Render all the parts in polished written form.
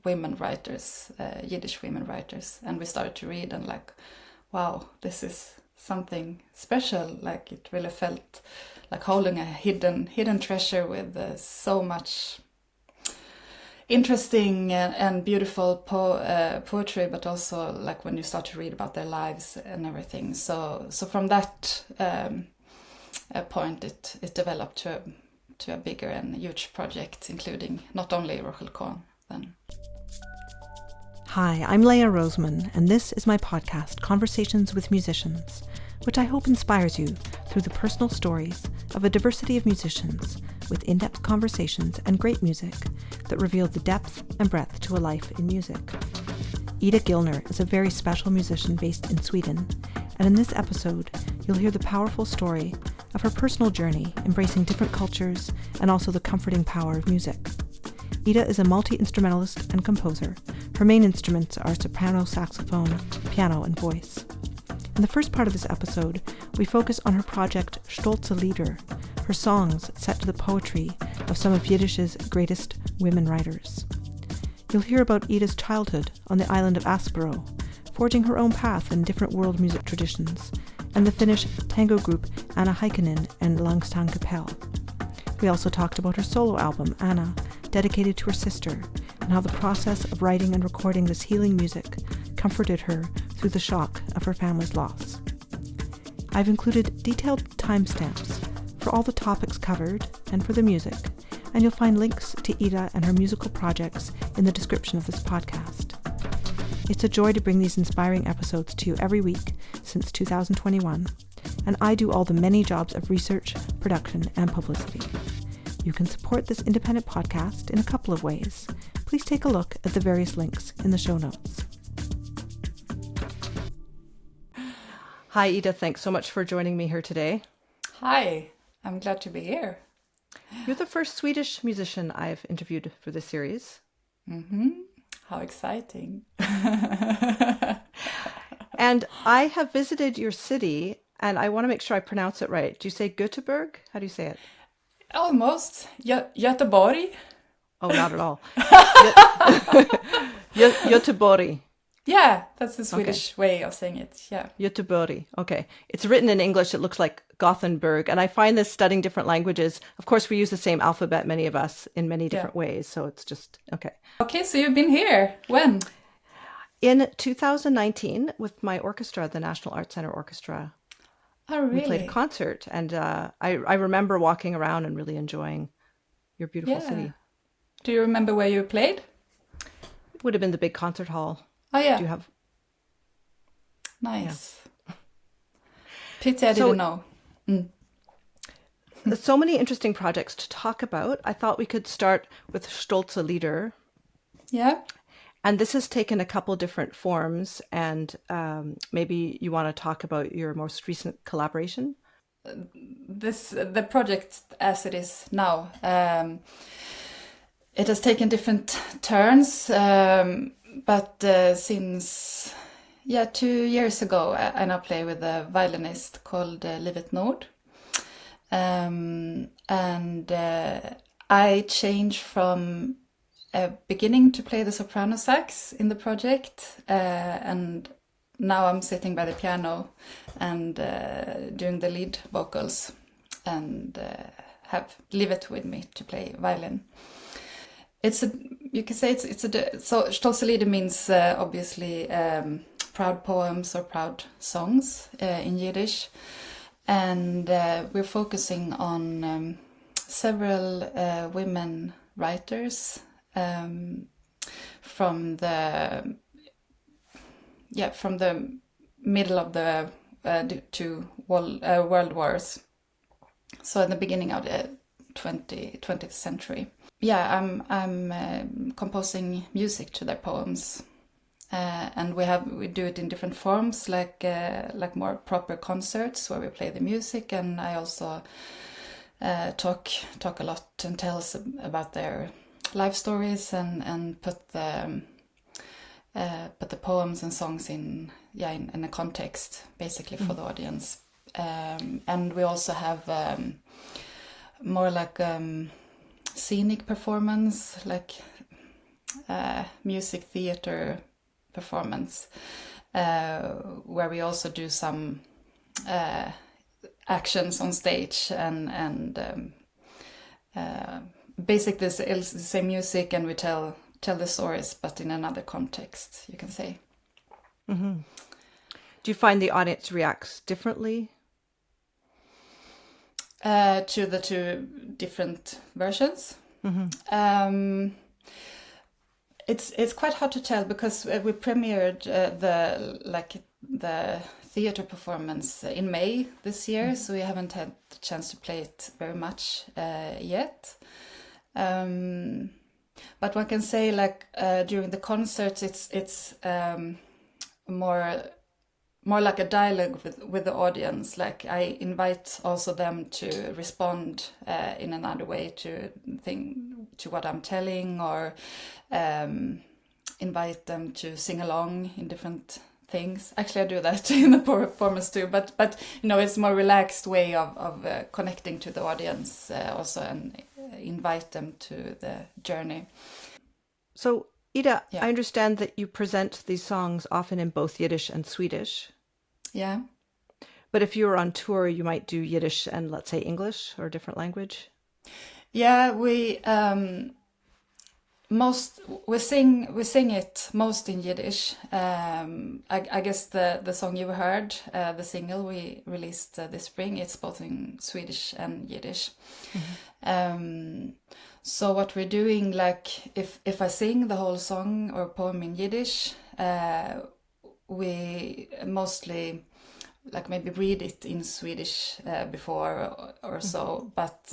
women writers, Yiddish women writers, and we started to read and like, wow, this is something special. Like it really felt like holding a hidden treasure with so much interesting and beautiful poetry, but also like when you start to read about their lives and everything. So from that point, it developed to a bigger and huge project, including not only Rochel Kohn then. Hi, I'm Leah Roseman, and this is my podcast, Conversations with Musicians, which I hope inspires you through the personal stories of a diversity of musicians with in-depth conversations and great music that reveal the depth and breadth to a life in music. Ida Gillner is a very special musician based in Sweden, and in this episode, you'll hear the powerful story of her personal journey embracing different cultures and also the comforting power of music. Ida is a multi-instrumentalist and composer. Her main instruments are soprano, saxophone, piano, and voice. In the first part of this episode, we focus on her project Shtoltse Lider, her songs set to the poetry of some of Yiddish's greatest women writers. You'll hear about Ida's childhood on the island of Asperö, forging her own path in different world music traditions, and the Finnish tango group Anna Heikkinen and Längtans Kapell. We also talked about her solo album, Anna, dedicated to her sister, and how the process of writing and recording this healing music comforted her through the shock of her family's loss. I've included detailed timestamps for all the topics covered and for the music, and you'll find links to Ida and her musical projects in the description of this podcast. It's a joy to bring these inspiring episodes to you every week since 2021, and I do all the many jobs of research, production, and publicity. You can support this independent podcast in a couple of ways. Please take a look at the various links in the show notes. Hi, Ida. Thanks so much for joining me here today. Hi, I'm glad to be here. You're the first Swedish musician I've interviewed for this series. Mm-hmm. How exciting. And I have visited your city, and I want to make sure I pronounce it right. Do you say Gothenburg? How do you say it? Almost. Göteborg. Oh, not at all. Göteborg. Yeah, that's the Swedish way of saying it. Yeah. Göteborg. Okay. It's written in English. It looks like Gothenburg. And I find this studying different languages. Of course, we use the same alphabet, many of us, in many different ways. So it's just, okay. Okay, so you've been here. When? In 2019 with my orchestra, the National Arts Center Orchestra. Oh, really? We played a concert. And I remember walking around and really enjoying your beautiful city. Do you remember where you played? It would have been the big concert hall. Oh, yeah. Do you have? Nice. Yeah. Pity I didn't know. There's so many interesting projects to talk about. I thought we could start with Shtoltse Lider. Yeah. And this has taken a couple different forms, and maybe you want to talk about your most recent collaboration? The project as it is now, it has taken different turns, but since 2 years ago, I now play with a violinist called Livet Nord. And I changed from beginning to play the soprano sax in the project, and now I'm sitting by the piano and doing the lead vocals, and have Livet with me to play violin. So Shtoltse Lider means obviously proud poems or proud songs in Yiddish, and we're focusing on several women writers from the middle of the two world wars, so in the beginning of the 20th century. I'm composing music to their poems, and we do it in different forms, like more proper concerts where we play the music, and I also talk a lot and tell about their life stories and put the poems and songs in a context, basically, for the audience. And we also have more like scenic performance, like music theater performance, where we also do some actions on stage and basically it's the same music, and we tell the stories, but in another context, you can say. Mm-hmm. Do you find the audience reacts differently to the two different versions? Mm-hmm. It's quite hard to tell, because we premiered the theater performance in May this year, mm-hmm. so we haven't had the chance to play it very much yet. But one can say, during the concerts, it's more like a dialogue with the audience. Like, I invite also them to respond in another way to what I'm telling, or invite them to sing along in different things. Actually, I do that in the performance too, but it's a more relaxed way of connecting to the audience also, and invite them to the journey. So, Ida, yeah. I understand that you present these songs often in both Yiddish and Swedish. Yeah. But if you were on tour, you might do Yiddish and, let's say, English or a different language? Yeah, we sing it most in Yiddish. I guess the song you heard, the single we released this spring, it's both in Swedish and Yiddish. Mm-hmm. So what we're doing, if I sing the whole song or poem in Yiddish, we mostly maybe read it in Swedish before or so, but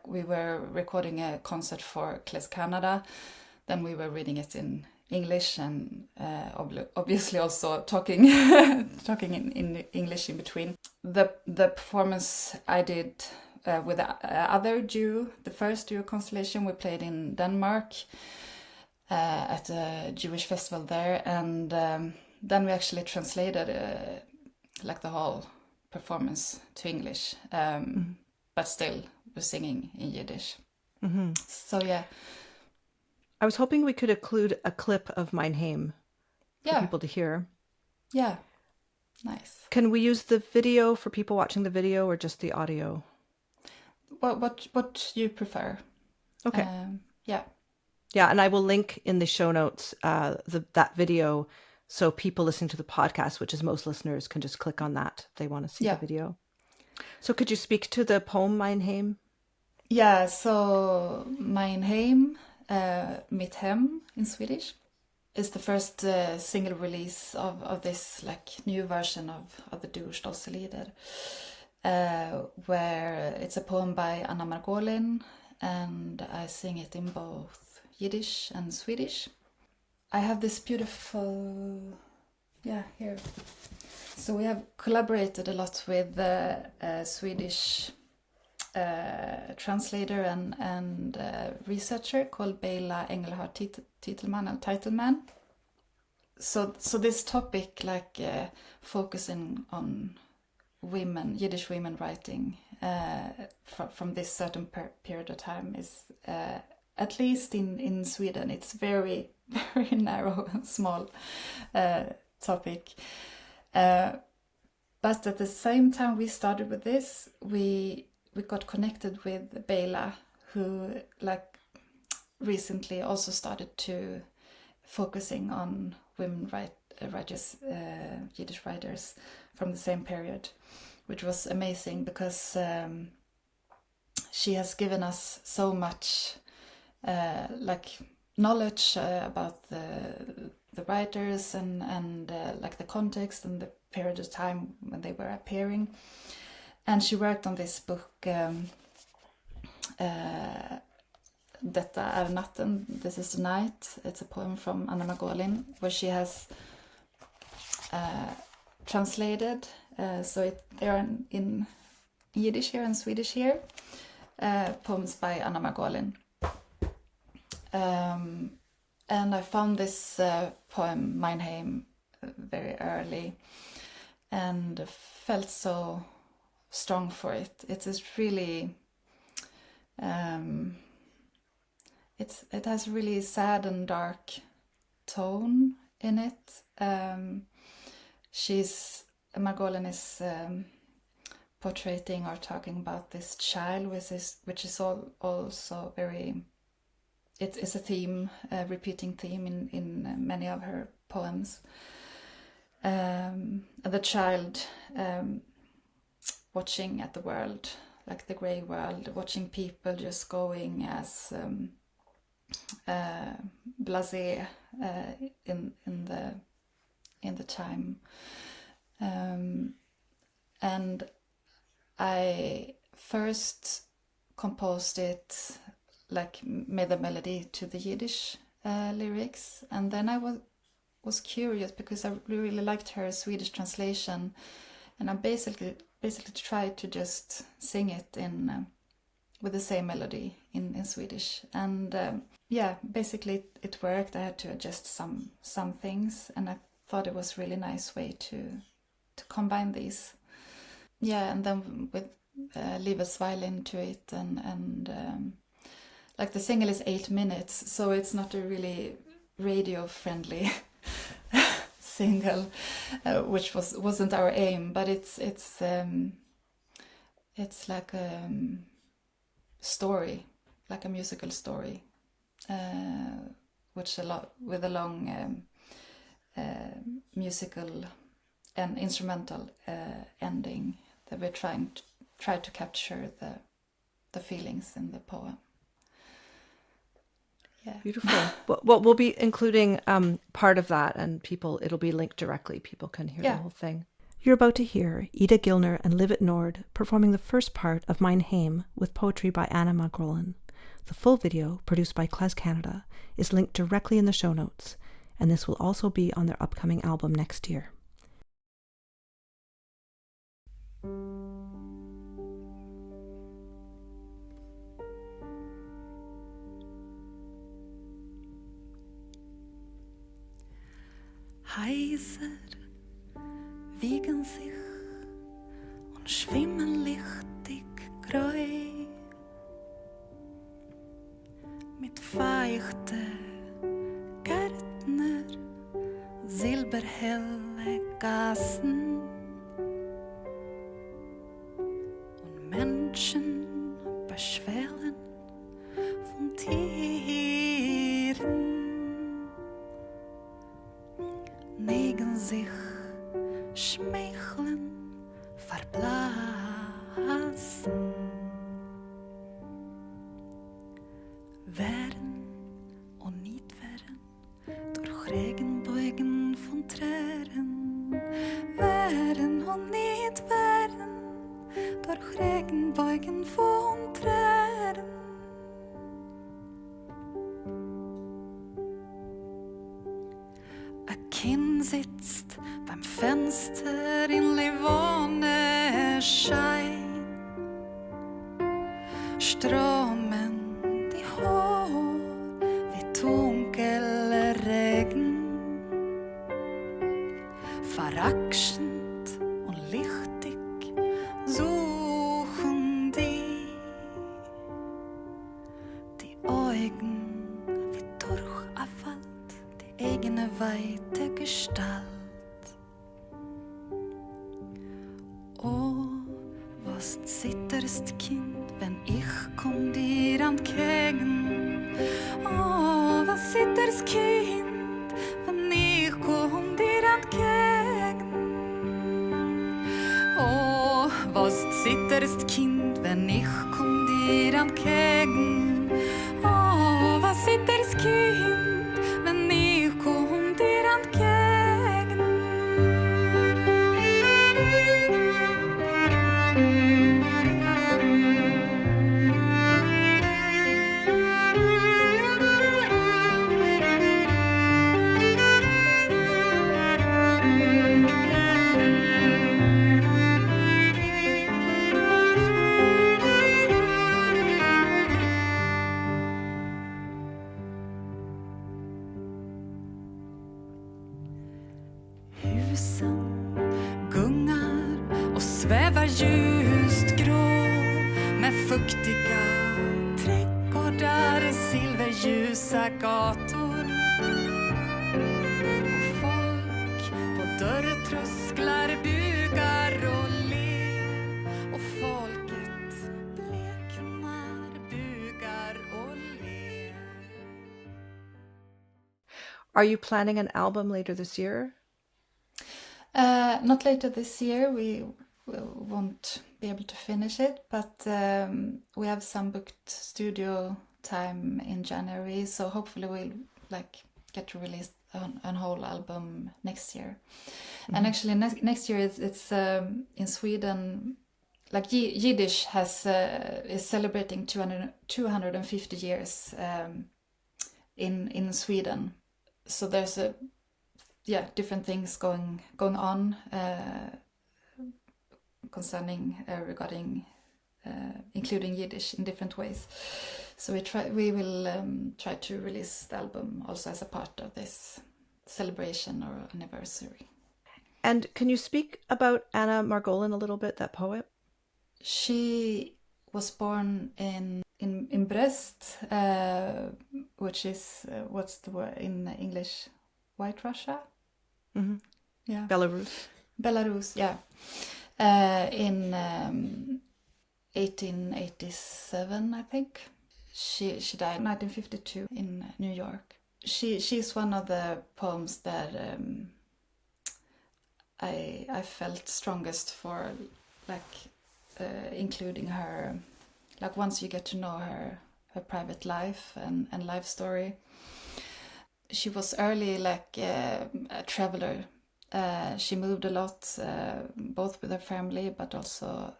we were recording a concert for Klezmer Canada, then we were reading it in English, and obviously also talking in English in between. The performance I did with the other duo, the first duo constellation, we played in Denmark at a Jewish festival there, and then we actually translated the whole performance to English, mm-hmm. but still we're singing in Yiddish. Mm-hmm. So yeah. I was hoping we could include a clip of Mayn Heym for people to hear. Yeah, nice. Can we use the video for people watching the video, or just the audio? What you prefer? Okay. Yeah. Yeah, and I will link in the show notes that video, so people listening to the podcast, which is most listeners, can just click on that if they want to see the video. So could you speak to the poem Mayn Heym? Yeah, so Mayn Heym, Mitt Hem in Swedish, is the first single release of this new version of the duo Shtoltse Lider, where it's a poem by Anna Margolin, and I sing it in both Yiddish and Swedish. I have this beautiful, here. So we have collaborated a lot with a Swedish translator and researcher called Bela Engelhardt Titelman. So this topic, focusing on women, Yiddish women writing from this certain period of time, is at least in Sweden, it's very, very narrow and small topic. But at the same time we started with this, we got connected with Bela, who recently also started to focusing on women writers, Yiddish writers from the same period, which was amazing, because she has given us so much knowledge about the writers and the context and the period of time when they were appearing. And she worked on this book, Detta är natten, This is the night. It's a poem from Anna Margolin, where she has translated, they are in Yiddish here and Swedish here, poems by Anna Margolin. And I found this poem, Mayn Heym, very early, and felt so strong for it. It is really it has really sad and dark tone in it. Margolin is portraying or talking about this child, which is also very. It is a theme, a repeating theme in many of her poems. The child watching at the world, like the grey world, watching people just going as blasé in the time, and I first composed it, like made the melody to the Yiddish lyrics, and then I was curious because I really liked her Swedish translation, and I basically tried to just sing it in with the same melody in Swedish, and basically it worked. I had to adjust some things, and I thought it was really nice way to combine these. And then with Livet's violin to it, and like the single is 8 minutes, so it's not a really radio friendly single, which wasn't our aim, but it's like a story, like a musical story, with a long musical and instrumental ending that we're try to capture the feelings in the poem. Yeah. Beautiful. Well, we'll be including part of that, and it'll be linked directly. People can hear the whole thing. You're about to hear Ida Gillner and Livet Nord performing the first part of Mayn Heym with poetry by Anna Margolin. The full video, produced by Klezmer Canada, is linked directly in the show notes, and this will also be on their upcoming album next year. Heiser wiegen sich und schwimmen lichtig grau mit feuchte Gärtner, silberhelle Gassen und Menschen beschwellen von Tieren. Negen sich schmeicheln, verblasen. Wären und nicht wären, durch Regenbögen von Tränen. Wären und nicht wären, durch Regenbögen von Tränen. Kind sitzt beim Fenster in Livoneschein. Strömen die Hår vid dunkelregen. Veraktend und lichtig suchen die Augen wie durchavfallt die eigene weite Gestalt. Oh, was zitterst, Kind, wenn ich komm dir entgegen? Oh, was zitterst, Kind, wenn ich komm dir entgegen? Oh, was zitterst, Kind, wenn ich komm dir entgegen? Oh, was zitterst, Kind, wenn ich komm dir entgegen? Husen gungar och svävar ljust grå med fuktiga trädgårdar, silverljus ljusa gator och folk på dörrtrösklar bugar och ler och folket bleknar, bugar och ler. Are you planning an album later this year? Not later this year. We won't be able to finish it, but we have some booked studio time in January, so hopefully we'll get to release a whole album next year. Mm-hmm. And actually next year it's in Sweden, like Yiddish is celebrating 250 years in Sweden. So there's different things going on concerning regarding including Yiddish in different ways. So we will try to release the album also as a part of this celebration or anniversary. And can you speak about Anna Margolin a little bit, that poet? She was born in Brest, which is what's the word in English? White Russia? Mm-hmm. Yeah. Belarus, yeah. In 1887, I think. She died in 1952 in New York. She's one of the poems that I felt strongest for, including her. Like once you get to know her private life and life story. She was early a traveler. She moved a lot, both with her family, but also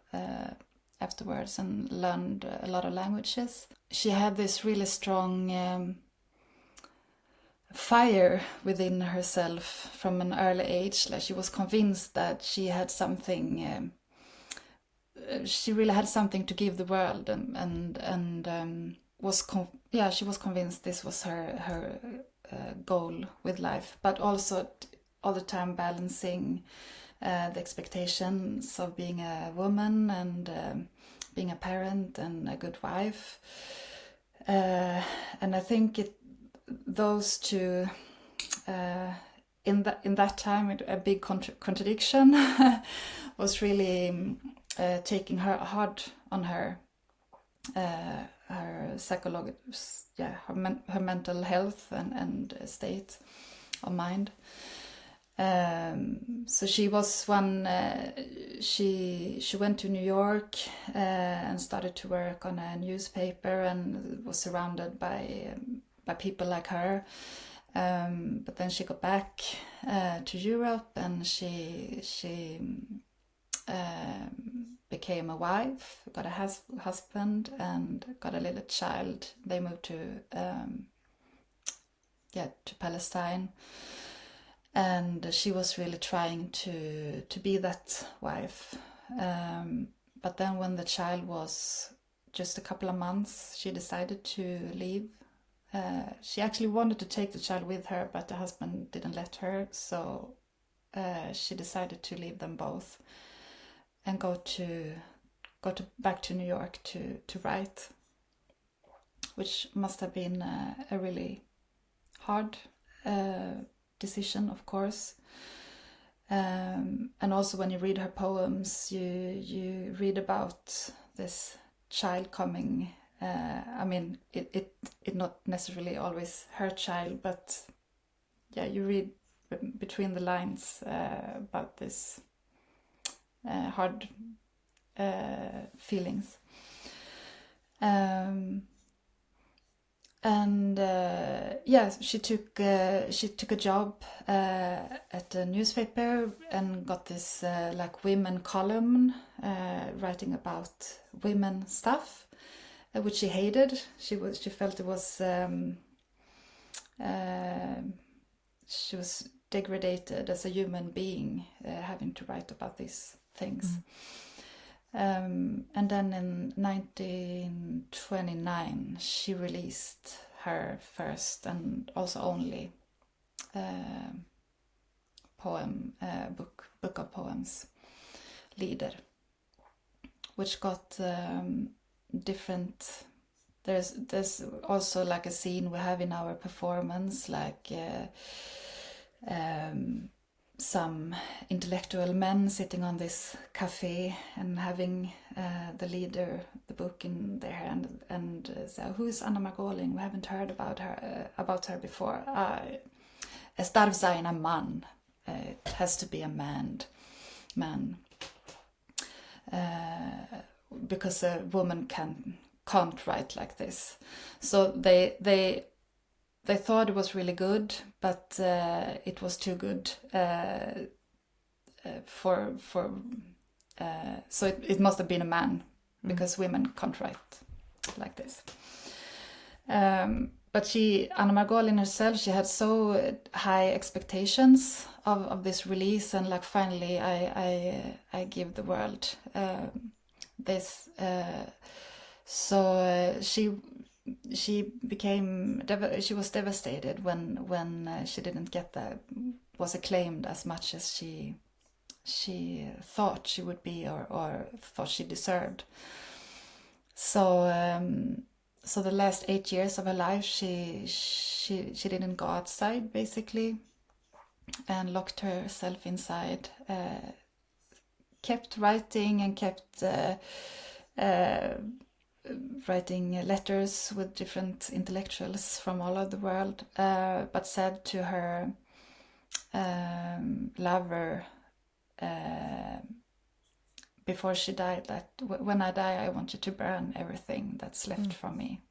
afterwards, and learned a lot of languages. She had this really strong fire within herself from an early age. Like she was convinced that she had something. She really had something to give the world, and she was convinced this was her goal with life, but also all the time balancing the expectations of being a woman and being a parent and a good wife. And I think those two in that time a big contradiction was really taking her hard on her psychological, her mental health and state of mind. So she was one. She went to New York and started to work on a newspaper and was surrounded by people like her. But then she got back to Europe and she became a wife, got a husband, and got a little child. They moved to Palestine, and she was really trying to be that wife. But then, when the child was just a couple of months, she decided to leave. She actually wanted to take the child with her, but the husband didn't let her, so she decided to leave them both and go back to New York to write, which must have been a really hard decision, of course. And also when you read her poems, you read about this child coming. It not necessarily always her child, but you read between the lines about this hard feelings. She took a job at a newspaper and got this women column writing about women stuff, which she hated. She felt it was she was degraded as a human being, having to write about these things. And then in 1929 she released her first and also only book of poems, Lider, which got different there's also like a scene we have in our performance, like some intellectual men sitting on this cafe and having the book in their hand, and say, "Who is Anna Margolin? We haven't heard about her before." Es darf sein en man. It has to be a man. Because a woman can't write like this. So they thought it was really good, but it was too good so it must have been a man, because women can't write like this. But Anna Margolin herself, she had so high expectations of this release, and like finally I give the world this. So she was devastated when she didn't get was acclaimed as much as she thought she would be, or thought she deserved. So the last 8 years of her life, she didn't go outside, basically, and locked herself inside. Kept writing and kept writing letters with different intellectuals from all over the world, but said to her lover before she died that when I die, I want you to burn everything that's left from me,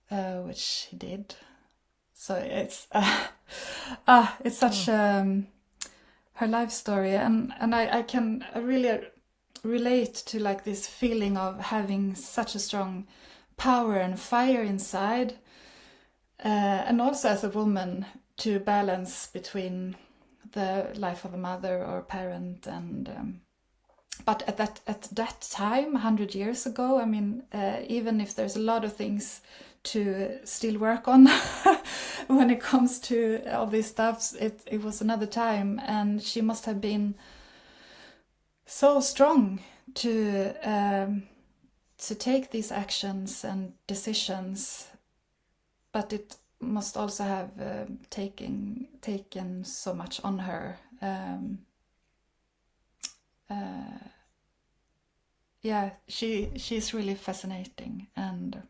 which he did. So it's such her life story, and I can really relate to like this feeling of having such a strong power and fire inside, and also as a woman to balance between the life of a mother or parent and but at that time, 100 years ago, I mean, even if there's a lot of things to still work on when it comes to all these stuffs, it was another time, and she must have been so strong to take these actions and decisions, but it must also have taken so much on her. She's really fascinating, and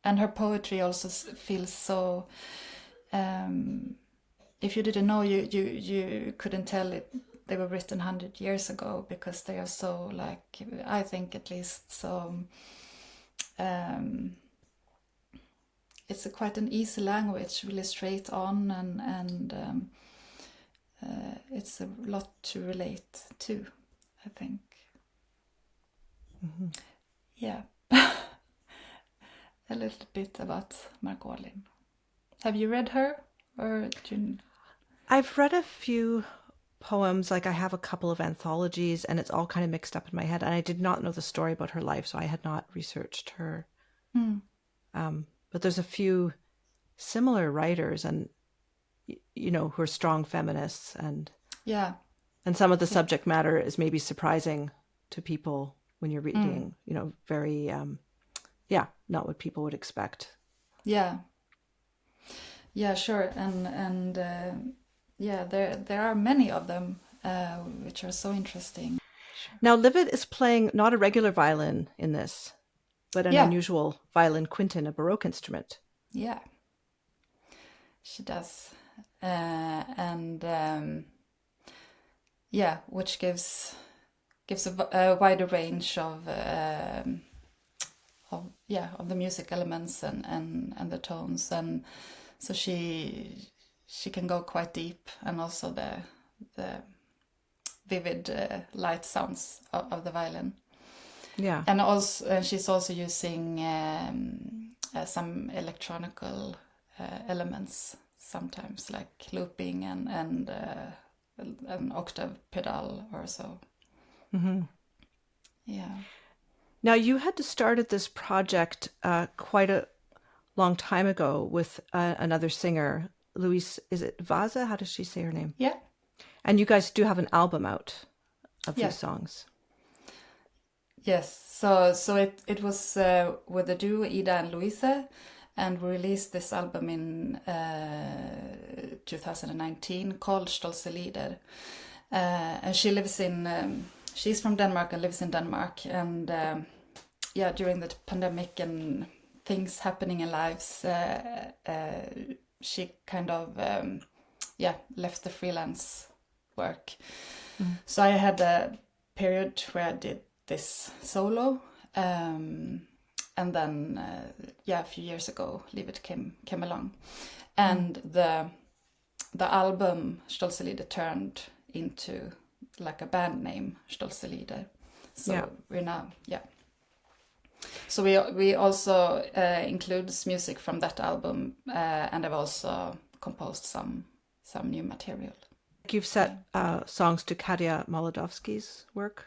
her poetry also feels so. If you didn't know, you couldn't tell it. They were written 100 years ago, because they are so, like, I think at least so. It's quite an easy language, really straight on, and it's a lot to relate to, I think. Mm-hmm. Yeah. A little bit about Margolin. Have you read her, or do you... I've read a few poems, like I have a couple of anthologies, and it's all kind of mixed up in my head, and I did not know the story about her life, so I had not researched her. But there's a few similar writers, and who are strong feminists, and some of the subject matter is maybe surprising to people when you're reading, very not what people would expect. Yeah sure, and there are many of them which are so interesting. Now Livet is playing not a regular violin in this, but an unusual violin quintin, a Baroque instrument. Yeah, she does, which gives a wider range of the music elements and the tones, and so she can go quite deep, and also the vivid light sounds of the violin. Yeah, and she's also using some electronical elements sometimes, like looping and an octave pedal or so. Mm-hmm. Yeah. Now you had started this project quite a long time ago with another singer, Louise. Is it Vase? How does she say her name? Yeah. And you guys do have an album out of these songs. Yes, so it was with the duo Ida and Louise, and we released this album in 2019 called Shtoltse Lider. And she lives in, she's from Denmark and lives in Denmark. And during the pandemic and things happening in lives, she kind of, left the freelance work. So I had a period where I did this solo, and then a few years ago Livet came along, and the album Shtoltse Lider turned into like a band name, Shtoltse Lider. So we're now so we also includes music from that album, and I've also composed some new material. You've set songs to Katia Molodowski's work.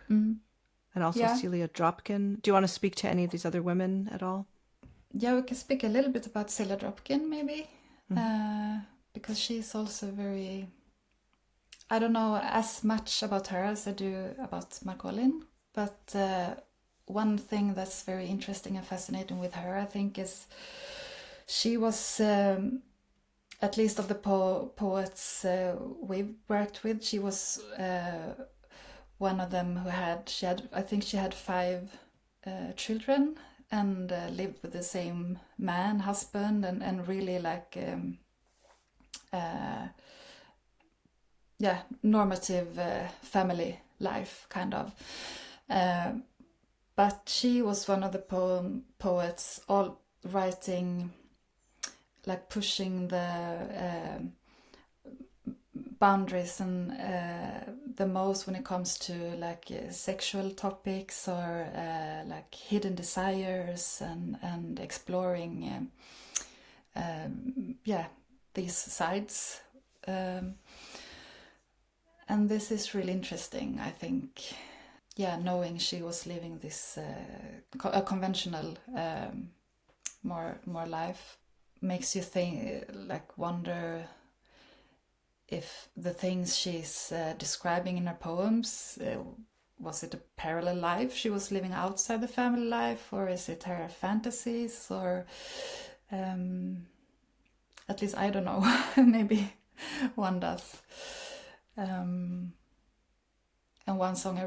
And also Celia Dropkin. Do you want to speak to any of these other women at all? Yeah, we can speak a little bit about Celia Dropkin, maybe. Because she's also very... I don't know as much about her as I do about Margolin. But one thing that's very interesting and fascinating with her, I think, is she was... at least of the poets we've worked with, she was... one of them who I think she had 5 children and lived with the same husband, and really like, normative family life, kind of. But she was one of the poets all writing, like pushing the boundaries and the most when it comes to like sexual topics or like hidden desires and exploring these sides, and this is really interesting, I think. Knowing she was living this a conventional more life makes you think, like, wonder if the things she's describing in her poems, was it a parallel life she was living outside the family life, or is it her fantasies, or at least I don't know. Maybe one does. And one song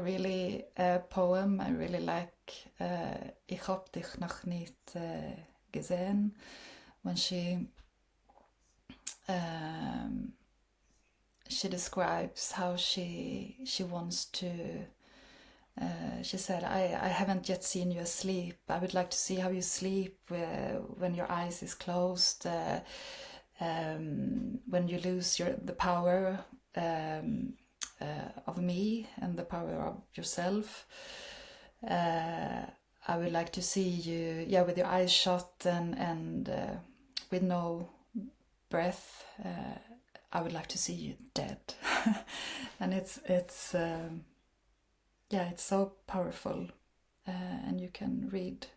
poem I really like, Ich hab dich noch nicht gesehen, when she describes how she wants to, she said, I haven't yet seen you asleep. I would like to see how you sleep when your eyes is closed, when you lose the power of me and the power of yourself. I would like to see you, with your eyes shut and with no breath. I would like to see you dead. And it's so powerful, and you can read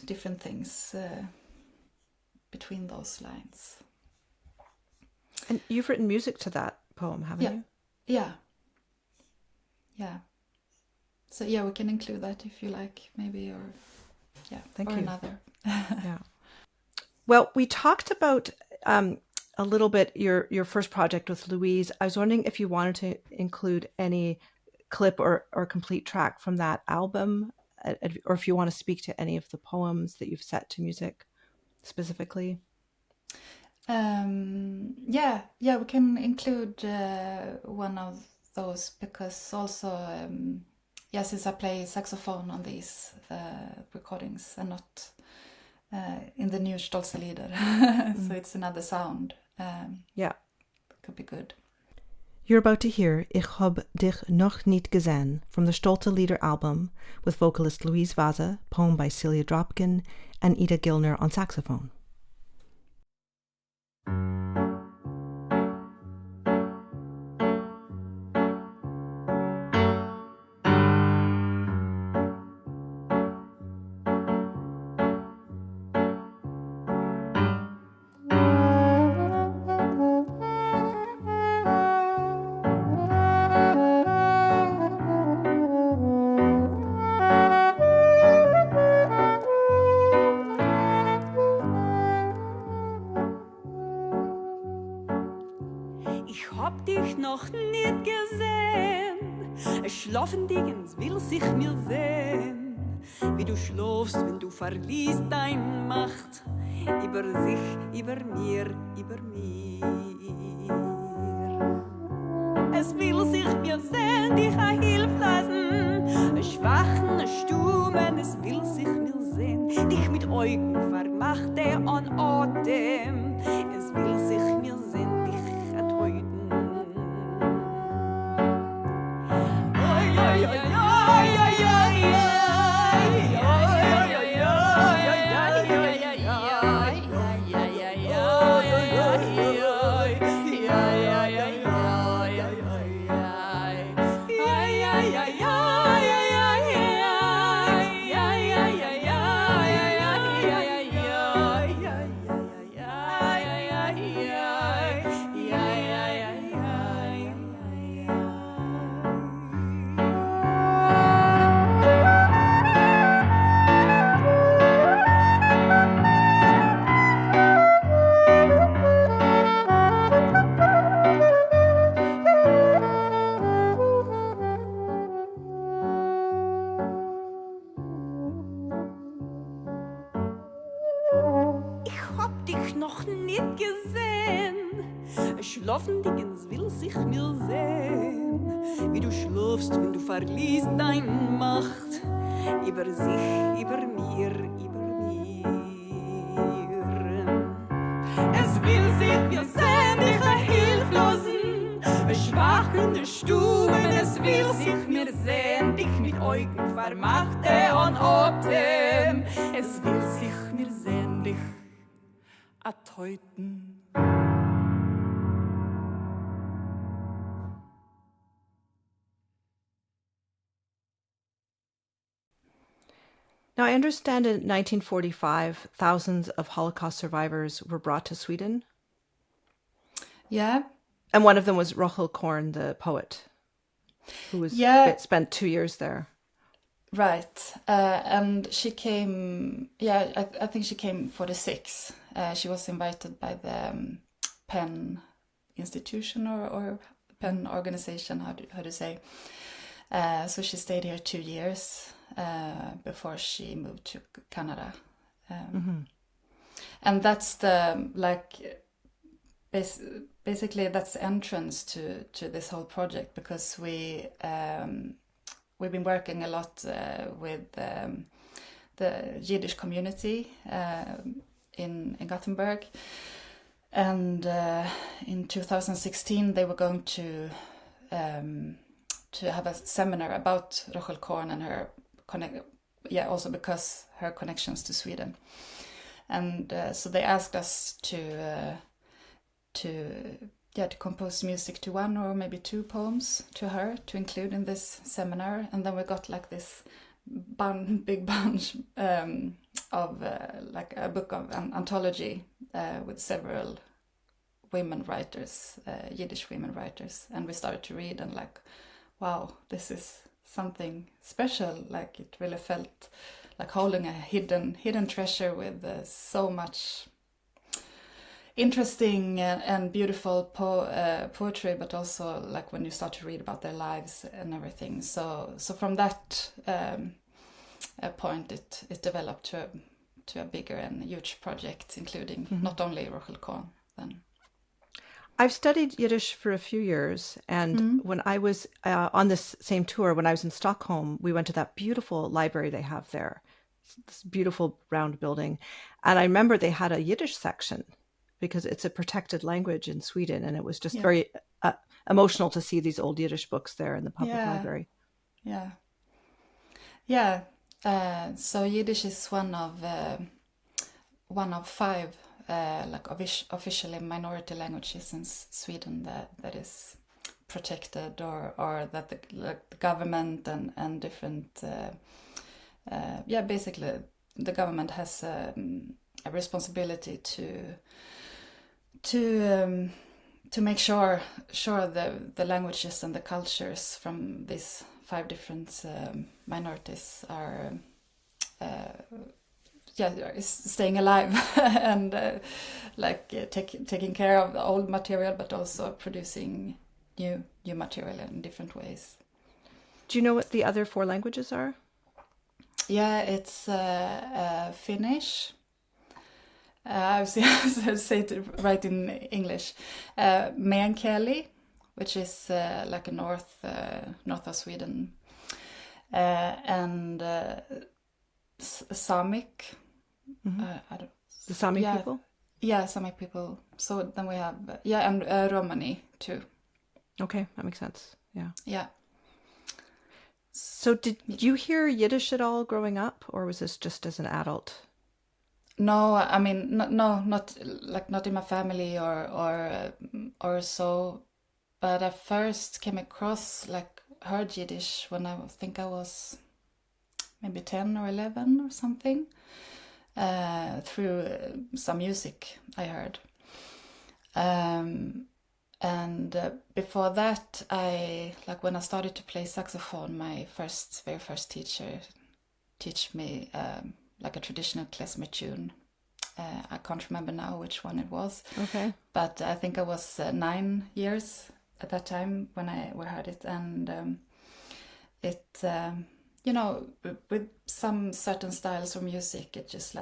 different things between those lines. And you've written music to that poem, haven't you? Yeah. So we can include that if you like, maybe, or Thank or you. Another. Yeah. Well, we talked about a little bit your first project with Louise. I was wondering if you wanted to include any clip or complete track from that album, or if you want to speak to any of the poems that you've set to music specifically. We can include one of those, because also since I play saxophone on these recordings and not in the new Shtoltse Lider, so it's another sound. Could be good. You're about to hear Ich hab dich noch nicht gesehen from the Shtoltse Lider album, with vocalist Louise Vase, poem by Celia Dropkin, and Ida Gillner on saxophone. Ich hab dich noch nicht gesehen. Schlafendigens will sich mir sehen, wie du schläfst, wenn du verliest dein Macht über sich, über mir, über mir. Es will sich mir sehen, dich hilflosen, schwachen, stummen, es will sich mir sehen, dich mit Augen vermachte an Atem, es will sich mir sehen, dich ertäuten. Oi, oi, oi, oi, oi, oi, Schlafendigens will sich mir sehen, wie du schläfst, wenn du verliest dein Macht über sich, über mir, über mir. Es will sich mir sehen, dich hilflosen, schwachen, stuben, es will sich mir sehen, dich mit Augen vermachte an Atem. Es will sich mir sehen, dich ertäuten. Now, I understand in 1945, thousands of Holocaust survivors were brought to Sweden. Yeah. And one of them was Rochel Korn, the poet, who was spent 2 years there. Right. And she came, I think she came 46. She was invited by the Penn Institution or Penn Organization, how do you say. So she stayed here 2 years before she moved to Canada. And that's the, basically that's the entrance to this whole project, because we've been working a lot with the Yiddish community in Gothenburg, and in 2016 they were going to have a seminar about Rochel Korn and her also because her connections to Sweden, and so they asked us to compose music to one or maybe two poems to her to include in this seminar. And then we got like this big bunch of like a book of an anthology with several women writers, Yiddish women writers, and we started to read, and like, wow, this is something special. Like, it really felt like holding a hidden treasure with so much interesting and beautiful poetry, but also like when you start to read about their lives and everything. So from that point, it developed to a bigger and huge project, including not only Rochel Korn then. I've studied Yiddish for a few years, and when I was on this same tour, when I was in Stockholm, we went to that beautiful library they have there, this beautiful round building, and I remember they had a Yiddish section because it's a protected language in Sweden, and it was just very emotional to see these old Yiddish books there in the public library. So Yiddish is one of five like officially minority languages in Sweden that is protected, or that the government and different basically the government has a responsibility to make sure the languages and the cultures from these five different minorities are is staying alive and taking care of the old material, but also producing new material in different ways. Do you know what the other 4 languages are? Yeah, it's Finnish. I say it right in English. Mayn Heym, which is like a north of Sweden, and Samic. The Sami people? Yeah, Samic people. So then we have and Romani too. Okay, that makes sense. Yeah. Yeah. So did you hear Yiddish at all growing up, or was this just as an adult? No, I mean, not in my family or so. But I first came across, heard Yiddish when I think I was maybe 10 or 11 or something, through some music I heard. And before that, when I started to play saxophone, my very first teacher taught me a traditional klezmer tune. I can't remember now which one it was. Okay. But I think I was 9 years at that time when I heard it, and it, with some certain styles of music, it just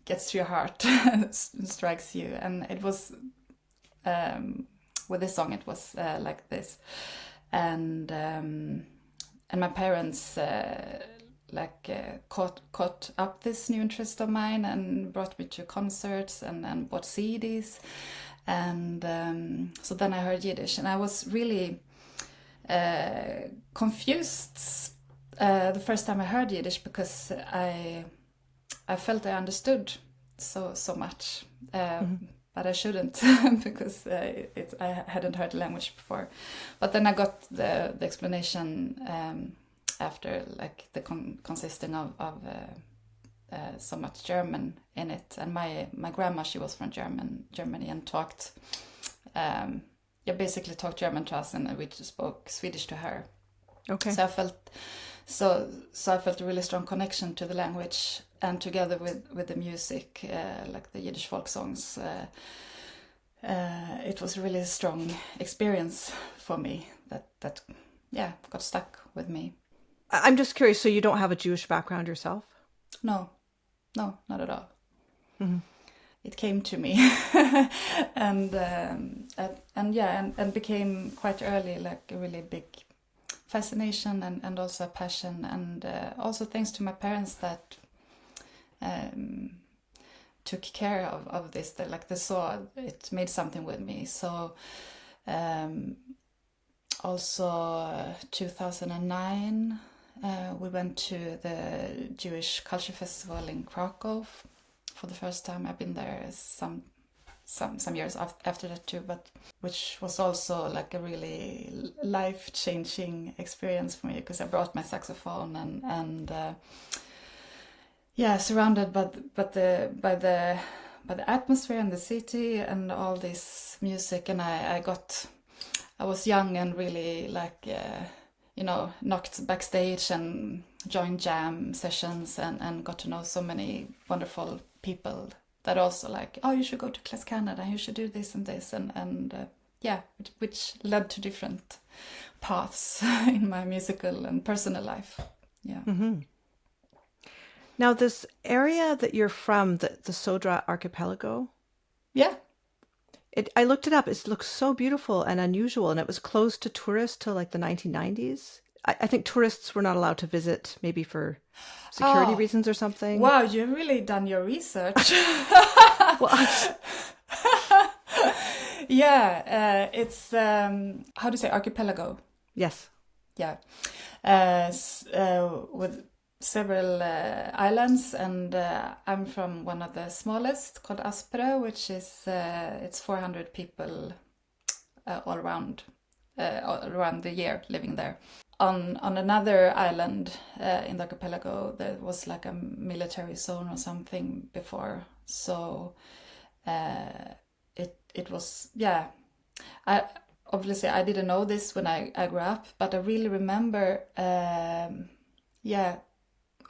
gets to your heart, strikes you, and it was. With this song, it was like this, and my parents caught up this new interest of mine and brought me to concerts and bought CDs, and so then I heard Yiddish, and I was really confused the first time I heard Yiddish, because I felt I understood so much. But I shouldn't, because I hadn't heard the language before. But then I got the explanation after, consisting of so much German in it. And my grandma, she was from Germany, and talked, basically talked German to us, and we just spoke Swedish to her. Okay. So I felt a really strong connection to the language, and together with the music, the Yiddish folk songs, it was a really strong experience for me that got stuck with me. I'm just curious, so you don't have a Jewish background yourself? No, not at all. Mm-hmm. It came to me, and became quite early a really big fascination and also a passion, and also thanks to my parents that took care of this. They saw it made something with me. So also 2009 we went to the Jewish Culture Festival in Krakow for the first time. I've been there some years after that too, but which was also a really life-changing experience for me, because I brought my saxophone and surrounded by the atmosphere and the city and all this music, and I was young and really knocked backstage and joined jam sessions and got to know so many wonderful people that also you should go to Class Canada, you should do this and this, and which led to different paths in my musical and personal life. Yeah. Mm-hmm. Now, this area that you're from, the Södra Archipelago. Yeah. I looked it up. It looks so beautiful and unusual, and it was closed to tourists till the 1990s. I think tourists were not allowed to visit, maybe for security reasons or something. Wow, you've really done your research. Yeah, it's how do you say archipelago? Yes. Yeah, with several islands, and I'm from one of the smallest, called Asperö, which is it's 400 people all around the year living there. On another island in the archipelago, there was a military zone or something before, so it was I didn't know this when I grew up, but I really remember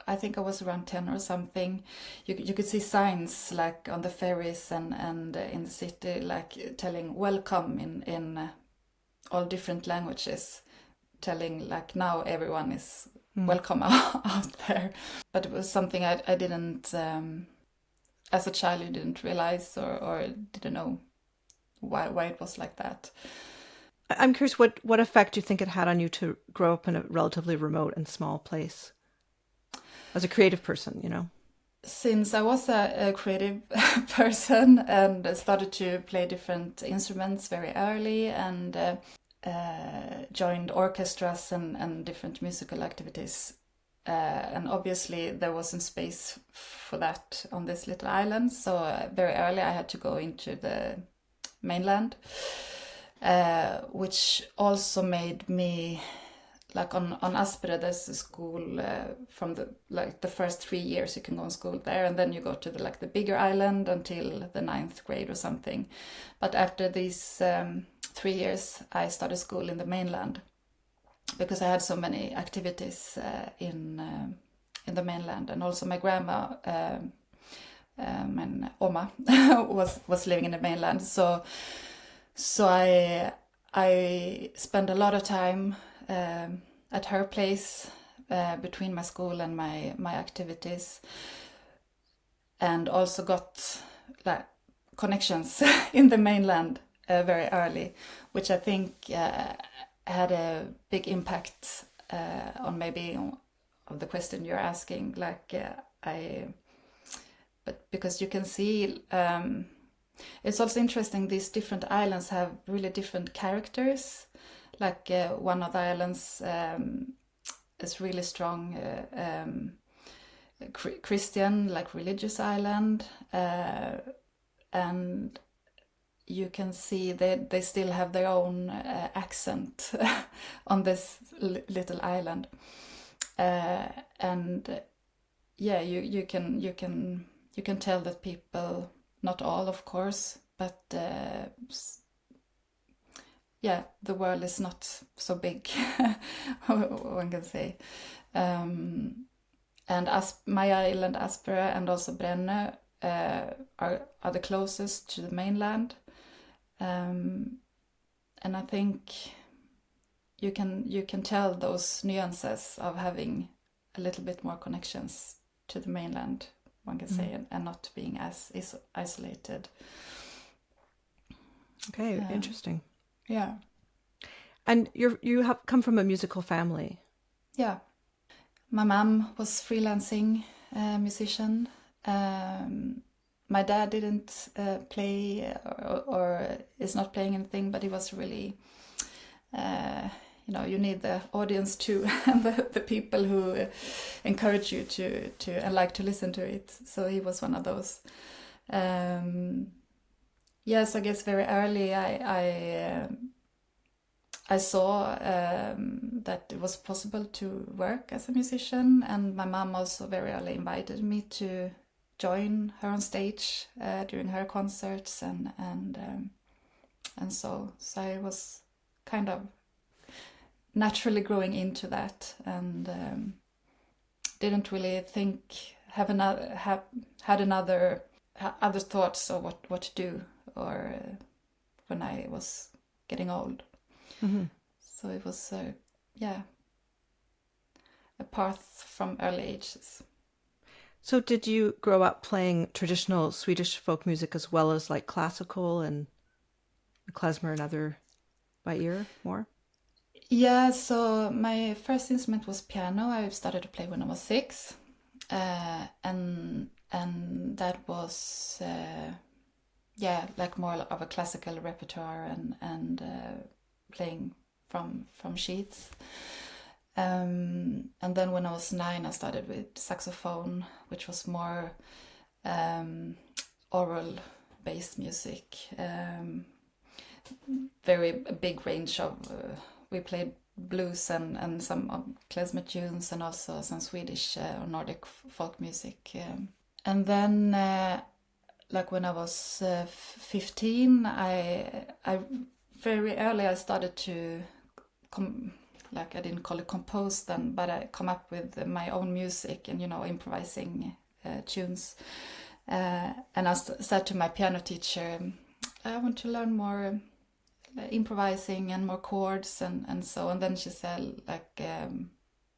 I think I was around 10 or something, you could see signs like on the ferries and in the city, like telling welcome in all different languages, telling like now everyone is welcome out there. But it was something I didn't, as a child, you didn't realize or didn't know why it was like that. I'm curious, what effect do you think it had on you to grow up in a relatively remote and small place as a creative person, you know? Since I was a creative person and started to play different instruments very early and joined orchestras and different musical activities, and obviously there wasn't space for that on this little island, so very early I had to go into the mainland, which also made me, like on Asperö, there's a school from the first 3 years you can go in school there, and then you go to the bigger island until the 9th grade or something. But after these 3 years, I started school in the mainland because I had so many activities in the mainland, and also my grandma, my Oma, was living in the mainland. So I spent a lot of time at her place between my school and my activities, and also got like connections in the mainland very early, which I think had a big impact on maybe of the question you're asking. But because you can see, it's also interesting, these different islands have really different characters. Like one of the islands is really strong Christian, like religious island, and you can see that they still have their own accent on this little island, and yeah, you can tell that people, not all of course, but yeah, the world is not so big, one can say. And my island, Asperö, and also Brenner are the closest to the mainland. And I think you can tell those nuances of having a little bit more connections to the mainland, one can say, and not being as isolated. Okay, interesting. Yeah. And you have come from a musical family. Yeah. My mom was freelancing musician. My dad didn't play or is not playing anything, but he was really, you need the audience too, and the people who encourage you to and like to listen to it. So he was one of those. Yes, I guess very early I saw that it was possible to work as a musician, and my mom also very early invited me to join her on stage during her concerts, and so I was kind of naturally growing into that, and didn't really had other thoughts of what to do, or when I was getting old. Mm-hmm. So it was a path from early ages. So did you grow up playing traditional Swedish folk music as well as like classical and klezmer and other by ear more? Yeah, so my first instrument was piano. I started to play when I was 6, and that was like more of a classical repertoire and playing from sheets. And then when I was 9, I started with saxophone, which was more oral-based music. Very big range of. We played blues and some klezmer tunes, and also some Swedish or Nordic folk music. And then, like when I was 15, I very early I started to like I didn't call it compose then, but I come up with my own music and, improvising tunes. And I said to my piano teacher, I want to learn more improvising and more chords and so. And then she said, like,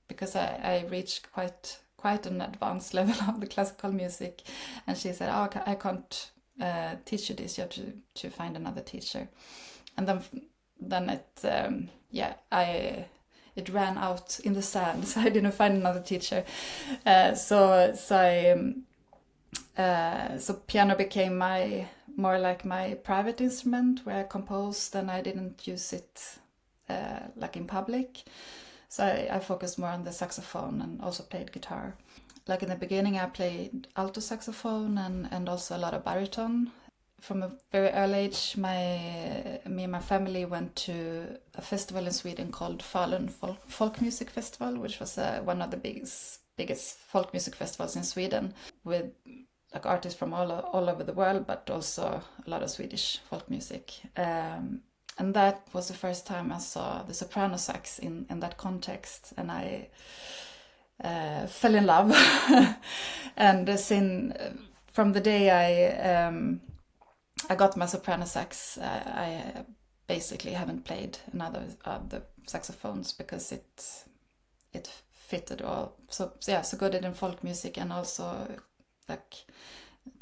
because I reached quite an advanced level of the classical music, and she said, "Oh, I can't teach you this. You have to find another teacher." And then it ran out in the sand, so I didn't find another teacher. So piano became more like my private instrument where I composed, and I didn't use it like in public. So I focused more on the saxophone and also played guitar. Like in the beginning, I played alto saxophone and also a lot of baritone. From a very early age, me and my family went to a festival in Sweden called Falun Folk Music Festival, which was one of the biggest folk music festivals in Sweden, with like artists from all over the world, but also a lot of Swedish folk music. And that was the first time I saw the soprano sax in that context, and I fell in love. And from the day I got my soprano sax, I basically haven't played another of the saxophones because it fitted all so good in folk music, and also like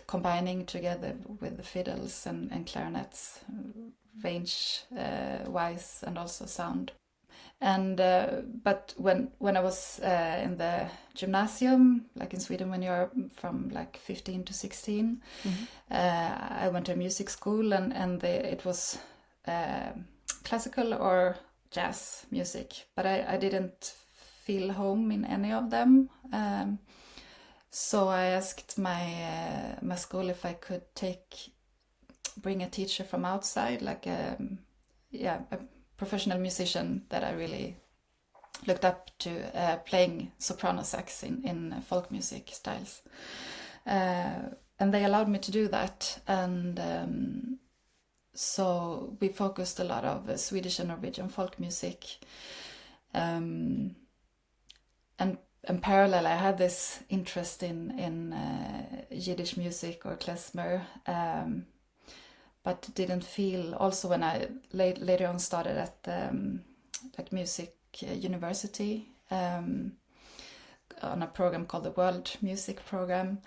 combining together with the fiddles and clarinets, range wise and also sound. And but when I was in the gymnasium, like in Sweden, when you're from like 15 to 16, I went to a music school, and it was classical or jazz music, but I didn't feel home in any of them. So I asked my school if I could bring a teacher from outside, like a professional musician that I really looked up to, playing soprano sax in folk music styles. And they allowed me to do that. And so we focused a lot of Swedish and Norwegian folk music. And parallel, I had this interest in Yiddish music or Klezmer, but didn't feel. Also, when I later on started at like music university on a program called the World Music Program,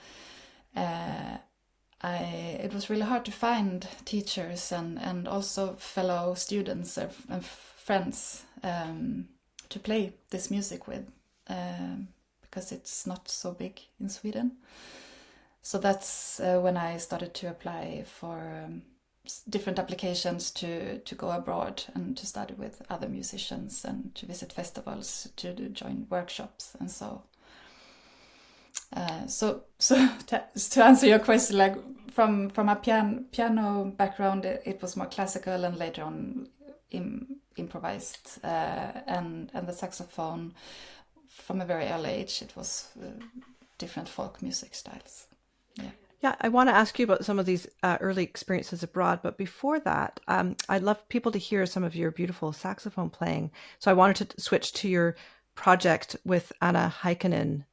it was really hard to find teachers and also fellow students and friends to play this music with. Because it's not so big in Sweden. So that's when I started to apply for different applications to go abroad and to study with other musicians and to visit festivals, to join workshops and so. So to answer your question, like from a piano background, it was more classical, and later on improvised, and the saxophone. From a very early age, it was different folk music styles. Yeah, I want to ask you about some of these early experiences abroad, but before that, I'd love people to hear some of your beautiful saxophone playing. So I wanted to switch to your project with Anna Heikkinen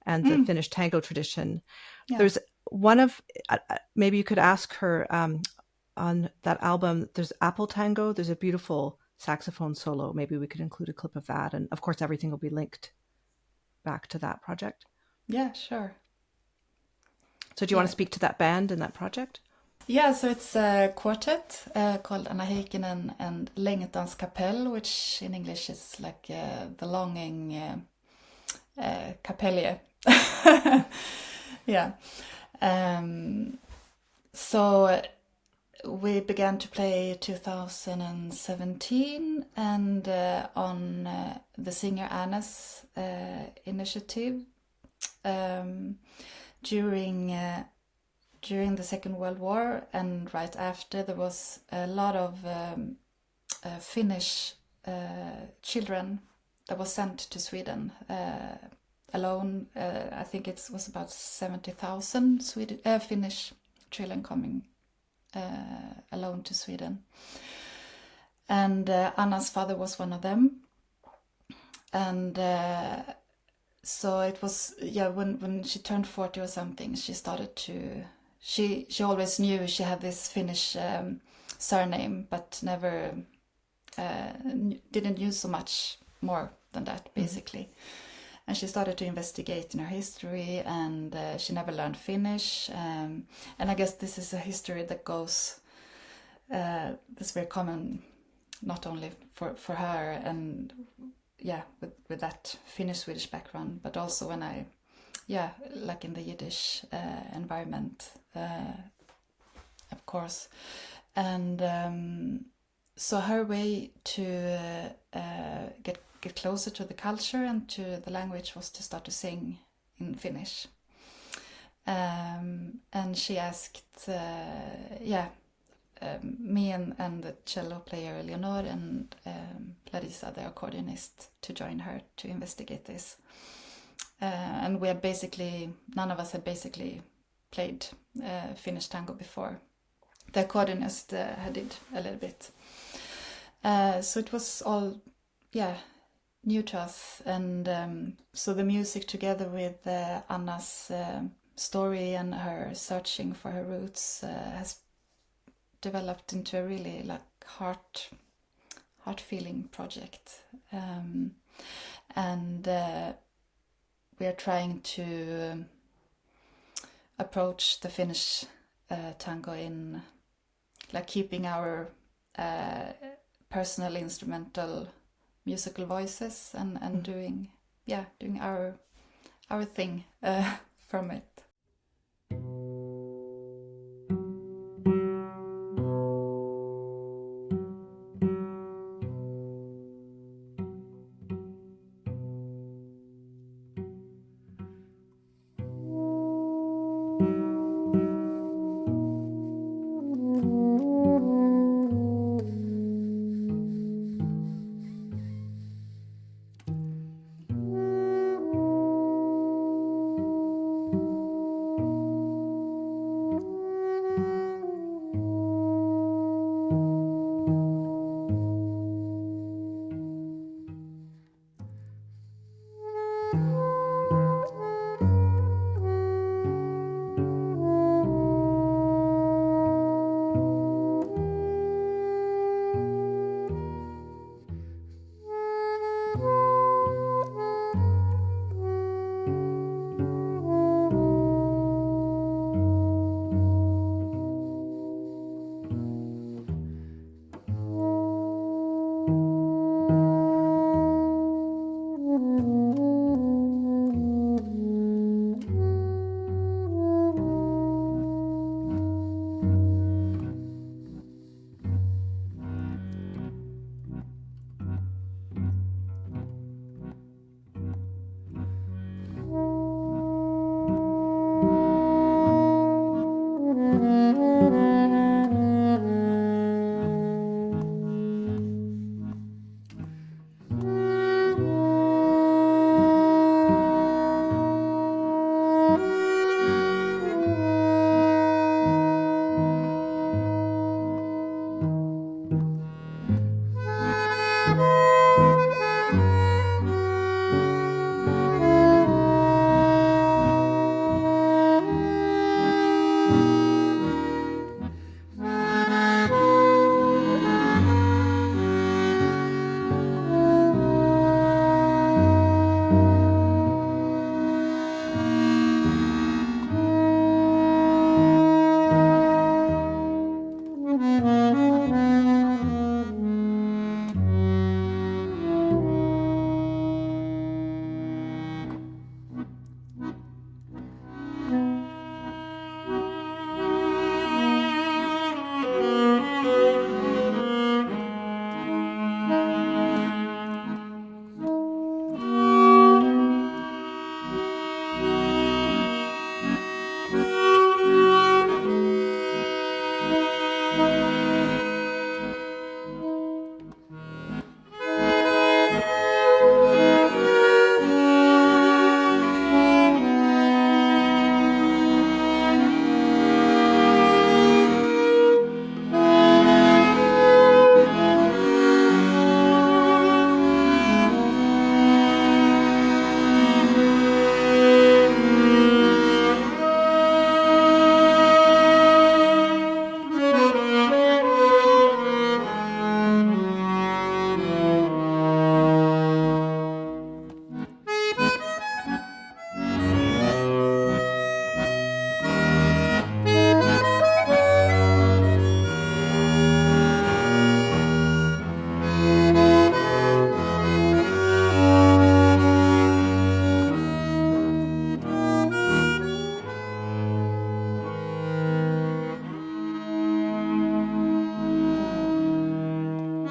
and the Finnish tango tradition. Yeah. There's one of, maybe you could ask her on that album, there's Apple Tango, there's a beautiful saxophone solo. Maybe we could include a clip of that. And of course, everything will be linked back to that project. Yeah, sure. So do you want to speak to that band and that project? Yeah, so it's a quartet called Anna Heikkinen and Längtans Kapell, which in English is like the longing Kapell. Yeah. So we began to play 2017, and on the singer Anna's initiative, during the Second World War and right after, there was a lot of Finnish children that was sent to Sweden alone. I think it was about 70,000 Finnish children coming alone to Sweden. And Anna's father was one of them. And so it was, when she turned 40 or something, she started to, she always knew she had this Finnish surname, but never, didn't use so much more than that, basically. And she started to investigate in her history, and she never learned Finnish. And I guess this is a history that goes, that's very common, not only for her and with that Finnish-Swedish background, but also when I, like in the Yiddish environment, of course. And so her way to get closer to the culture and to the language was to start to sing in Finnish. And she asked, me and the cello player Lerner and Larissa, the accordionist, to join her to investigate this. And we had basically, none of us had basically played Finnish tango before. The accordionist had did a little bit. So it was all, new to us. And so the music, together with Anna's story and her searching for her roots, has developed into a really like heart-feeling project. And we are trying to approach the Finnish tango in like keeping our personal instrumental musical voices and doing our thing from it.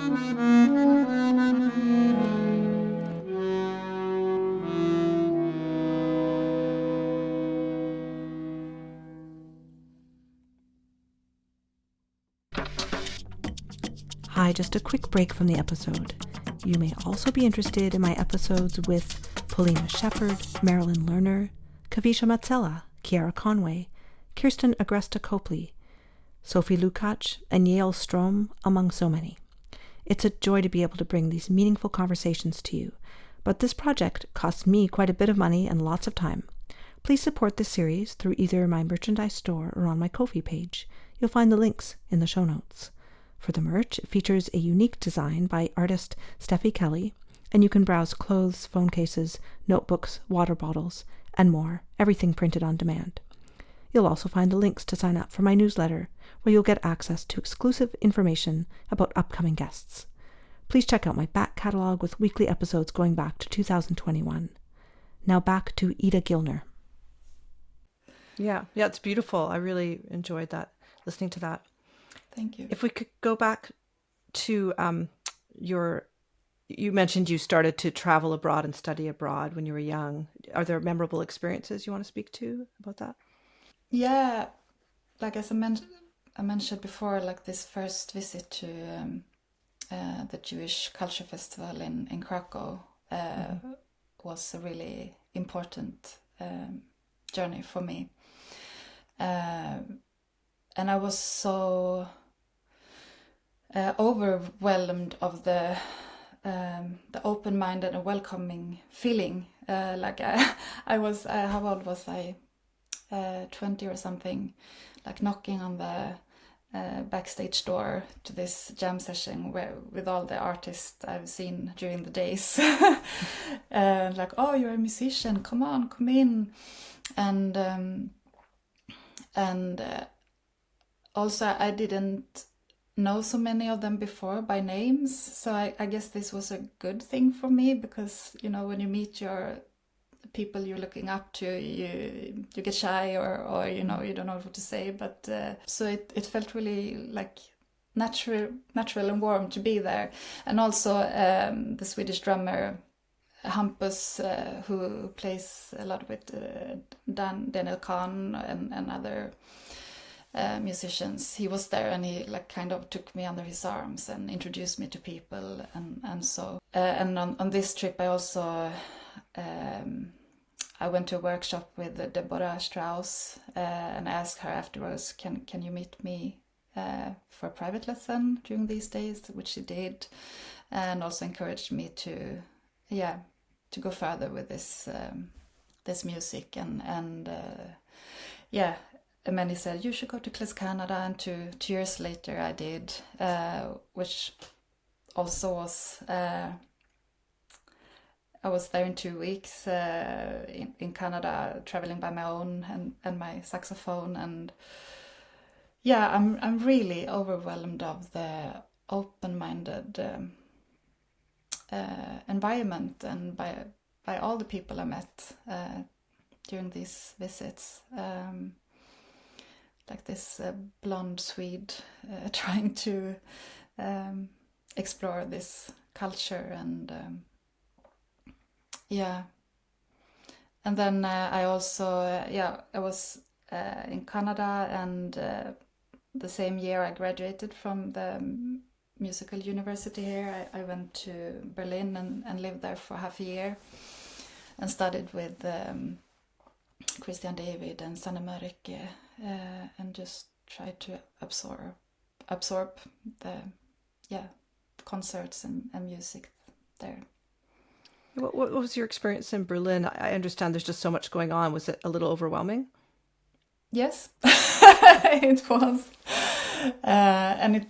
Hi, just a quick break from the episode. You may also be interested in my episodes with Polina Shepherd, Marilyn Lerner, Kavisha Mazzella, Ceara Conway, Kirsten Agresta Copley, Sophie Lukacs, and Yale Strom, among so many. It's a joy to be able to bring these meaningful conversations to you, but this project costs me quite a bit of money and lots of time. Please support this series through either my merchandise store or on my Ko-fi page. You'll find the links in the show notes. For the merch, it features a unique design by artist Steffi Kelly, and you can browse clothes, phone cases, notebooks, water bottles, and more, everything printed on demand. You'll also find the links to sign up for my newsletter, where you'll get access to exclusive information about upcoming guests. Please check out my back catalog with weekly episodes going back to 2021. Now back to Ida Gillner. Yeah, it's beautiful. I really enjoyed that, listening to that. Thank you. If we could go back to you mentioned you started to travel abroad and study abroad when you were young. Are there memorable experiences you want to speak to about that? Yeah, like as I mentioned before, like this first visit to the Jewish Culture Festival in Krakow was a really important journey for me. And I was so overwhelmed of the open-minded and welcoming feeling. Like I was, how old was I? 20 or something, like knocking on the backstage door to this jam session with all the artists I've seen during the days. Like, oh, you're a musician, come on, come in. And also I didn't know so many of them before by names, so I guess this was a good thing for me, because when you meet your people you're looking up to, you get shy or you don't know what to say, but so it felt really like natural and warm to be there. And also the Swedish drummer Hampus, who plays a lot with Daniel Kahn and other musicians, he was there, and he like kind of took me under his arms and introduced me to people, and so and on this trip I also I went to a workshop with Deborah Strauss and asked her afterwards, can you meet me for a private lesson during these days, which she did, and also encouraged me to go further with this music, and and many said you should go to Klezmer, Canada, and 2 years later I did, which also was I was there in 2 weeks in Canada, traveling by my own and my saxophone, and I'm really overwhelmed of the open-minded environment, and by all the people I met during these visits. Like this blonde Swede trying to explore this culture, and and then I also I was in Canada, and the same year I graduated from the musical university here. I went to Berlin and lived there for half a year and studied with Christian David and Sanne Mörike, and just tried to absorb the concerts and music there. What was your experience in Berlin? I understand there's just so much going on. Was it a little overwhelming? Yes, it was, and it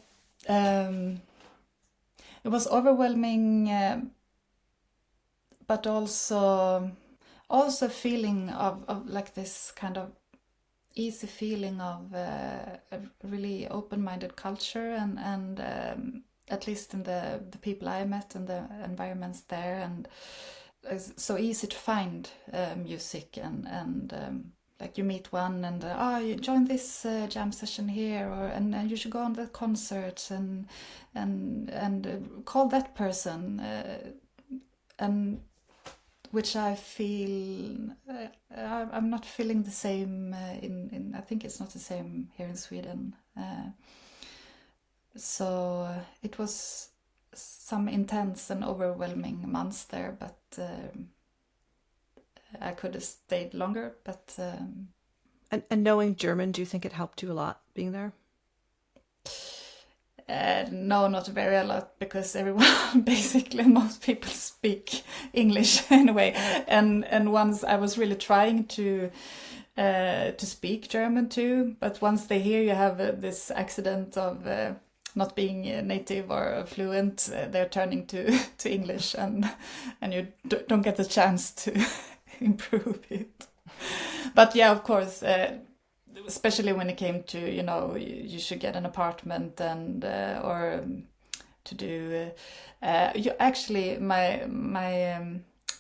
was overwhelming, but also a feeling of like this kind of easy feeling of a really open-minded culture, and at least in the people I met and the environments there, and it's so easy to find music and like you meet one and you join this jam session here, or and you should go on the concert and call that person, and which I feel I'm not feeling the same in I think it's not the same here in Sweden. So it was some intense and overwhelming months there, but I could have stayed longer. But and knowing German, do you think it helped you a lot being there? No, not very a lot, because everyone, basically most people speak English anyway. And once I was really trying to speak German too, but once they hear you have this accident of not being native or fluent, they're turning to English, and you don't get the chance to improve it. But yeah, of course, especially when it came to, you should get an apartment and or to do. Actually, my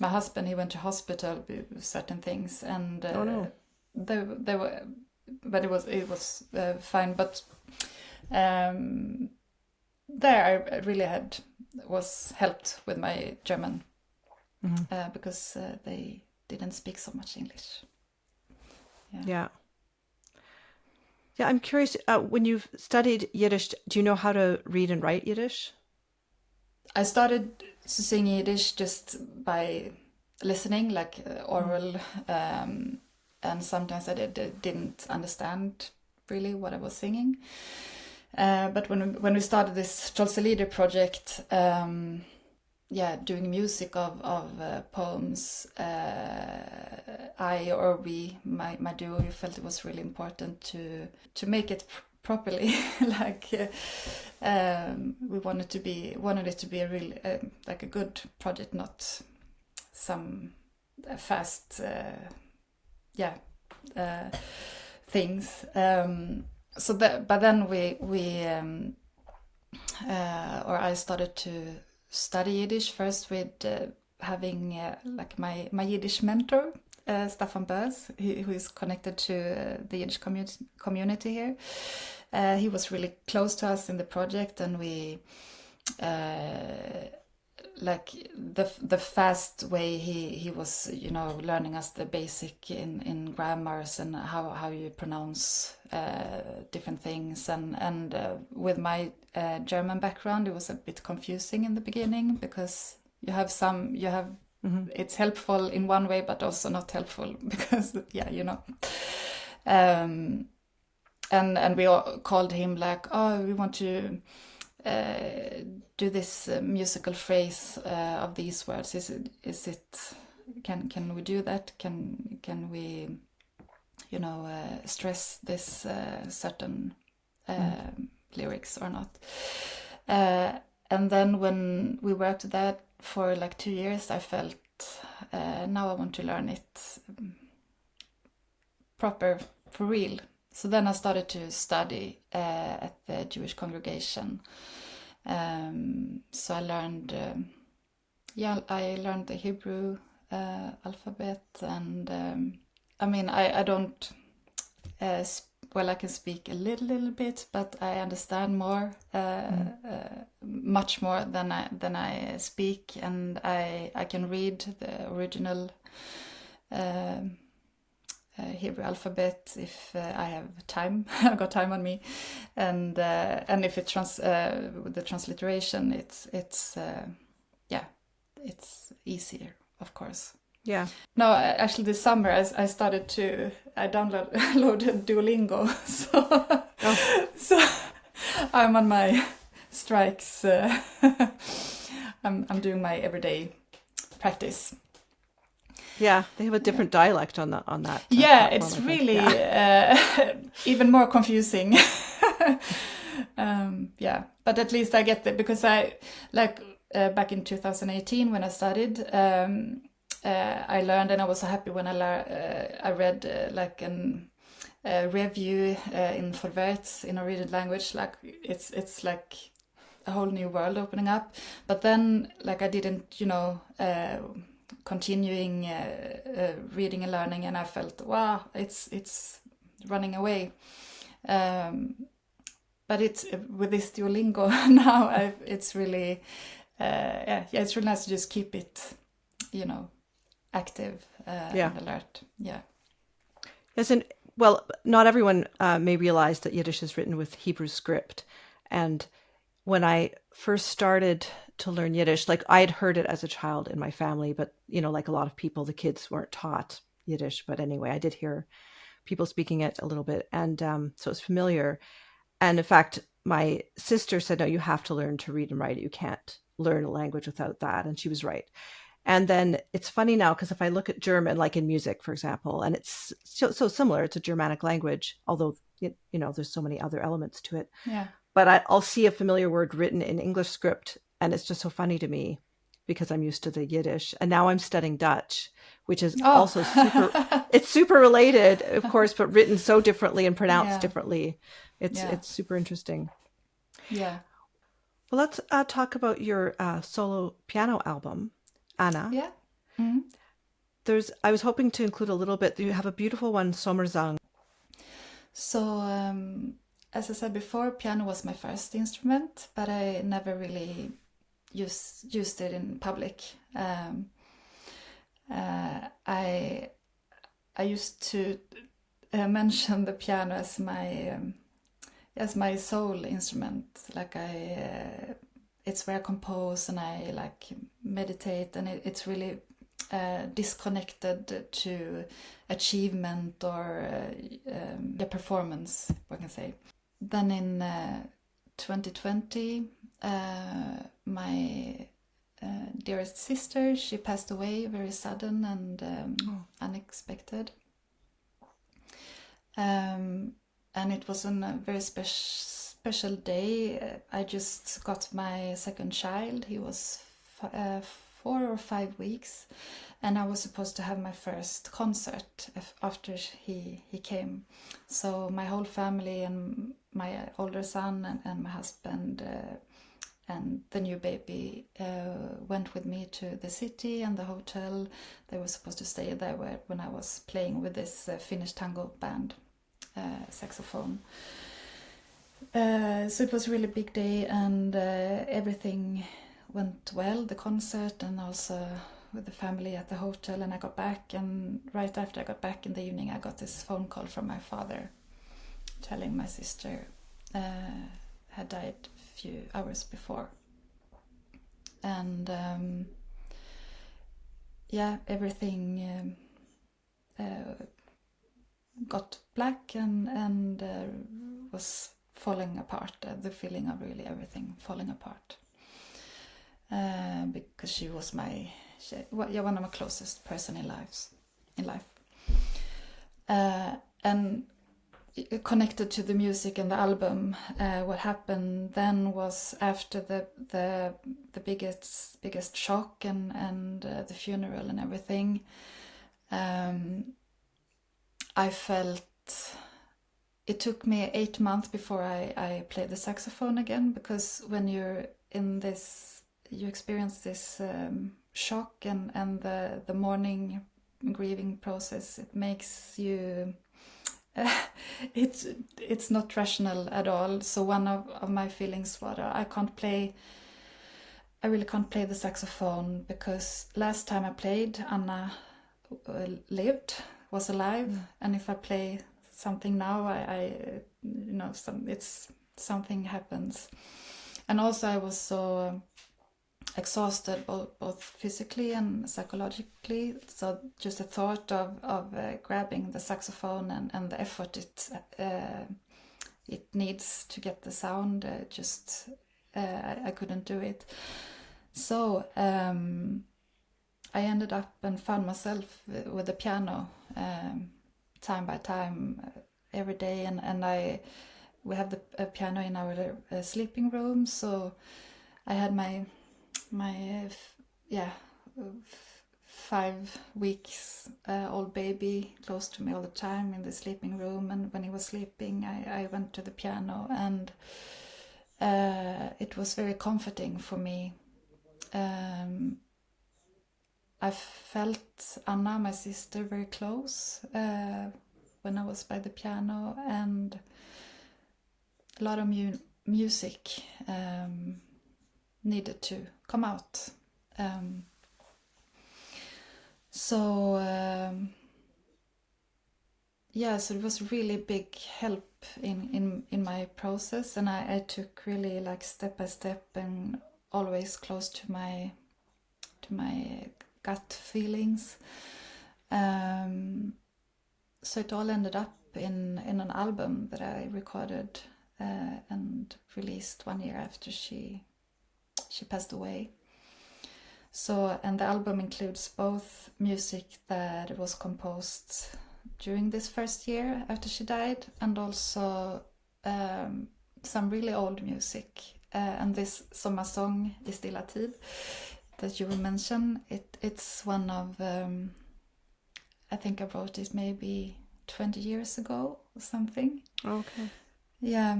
husband, he went to hospital with certain things, and oh no, they were, but it was fine. But there I really was helped with my German, because they didn't speak so much English. Yeah, I'm curious, when you've studied Yiddish, do you know how to read and write Yiddish? I started to sing Yiddish just by listening, like oral, and sometimes I didn't understand really what I was singing. But when we started this Shtoltse Lider project, doing music of poems, my duo, we felt it was really important to make it properly. Like we wanted it to be a really like a good project, not some fast things. But then I started to study Yiddish first with having like my Yiddish mentor, Staffan Bös, who is connected to the Yiddish community here. He was really close to us in the project, and we like the fast way he was, learning us the basic in grammars and how you pronounce different things, and with my German background, it was a bit confusing in the beginning, because it's helpful in one way but also not helpful, because and we all called him like, we want to do this musical phrase of these words. Is it can we do that? Can we stress this certain lyrics or not? And then when we worked that for like 2 years, I felt now I want to learn it proper, for real. So then I started to study at the Jewish congregation. So I learned, the Hebrew alphabet, and I don't. I can speak a little bit, but I understand more, much more than I speak, and I can read the original Hebrew alphabet if I have time. I've got time on me, and if it with the transliteration, it's easier, of course. Yeah. No, actually, this summer I started to downloaded Duolingo, so I'm on my strikes. I'm doing my everyday practice. Yeah, they have a different dialect on that. Yeah, it's really even more confusing. But at least I get it, because I back in 2018 when I studied. I learned, and I was so happy when I read a review in Forvert in a reading language. Like it's like a whole new world opening up. But then I didn't continuing reading and learning, and I felt, wow, it's running away. But it's with this Duolingo now, it's really it's really nice to just keep it, active and alert. Yeah. Yes, and well, not everyone may realize that Yiddish is written with Hebrew script. And when I first started to learn Yiddish, like I had heard it as a child in my family, but like a lot of people, the kids weren't taught Yiddish. But anyway, I did hear people speaking it a little bit, and so it's familiar. And in fact, my sister said, no, you have to learn to read and write it. You can't learn a language without that. And she was right. And then it's funny now, because if I look at German, like in music, for example, and it's so similar, it's a Germanic language, although, there's so many other elements to it. Yeah. But I'll see a familiar word written in English script, and it's just so funny to me because I'm used to the Yiddish. And now I'm studying Dutch, which is also it's super related, of course, but written so differently and pronounced differently. It's super interesting. Yeah. Well, let's talk about your solo piano album, Anna. Yeah. Mm-hmm. I was hoping to include a little bit. You have a beautiful one, Sommersang. So, as I said before, piano was my first instrument, but I never really used it in public. I used to mention the piano as my soul instrument. Like it's where I compose and I like meditate, and it's really disconnected to achievement or the performance, one can say. Then in 2020, my dearest sister, she passed away very sudden and unexpected. And it was on a very special day. I just got my second child. He was 4 or 5 weeks, and I was supposed to have my first concert after he came. So my whole family and my older son and my husband and the new baby went with me to the city and the hotel. They were supposed to stay there when I was playing with this Finnish tango band, saxophone. So it was a really big day, and everything went well, the concert and also with the family at the hotel. And I got back, and right after I got back in the evening, I got this phone call from my father telling my sister had died a few hours before. And everything got black and was falling apart, the feeling of really everything falling apart. Because she was one of my closest person in life. And connected to the music and the album, what happened then was after the biggest shock and the funeral and everything, I felt it took me 8 months before I played the saxophone again, because when you're in this, you experience this shock and the mourning grieving process. It makes you it's not rational at all. So one of my feelings was I really can't play the saxophone, because last time I played, Anna was alive, and if I play something now, something happens. And also I was so exhausted, both physically and psychologically. So just the thought of grabbing the saxophone and the effort it needs to get the sound, I couldn't do it. So I ended up and found myself with the piano time by time, every day, and we have the piano in our sleeping room. So I had my 5 weeks old baby close to me all the time in the sleeping room, and when he was sleeping I went to the piano, and it was very comforting for me. I felt Anna, my sister, very close when I was by the piano, and a lot of music needed to come out. So it was really big help in my process, and I took really like step by step and always close to my gut feelings. So it all ended up in an album that I recorded and released 1 year after she passed away. So, and the album includes both music that was composed during this first year after she died, and also some really old music. And this sommarsång I stilla tid that you will mention, it's one of, I think I wrote it maybe 20 years ago or something. Okay. Yeah.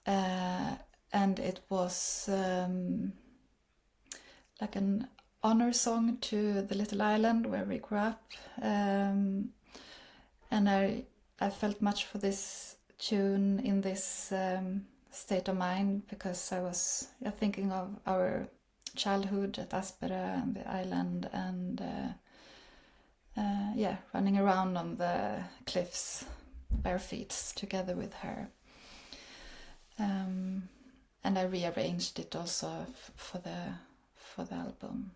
And it was like an honor song to the little island where we grew up. And I felt much for this tune in this state of mind, because I was thinking of our childhood at Asperö and the island, and running around on the cliffs bare feet together with her. And I rearranged it also for the album.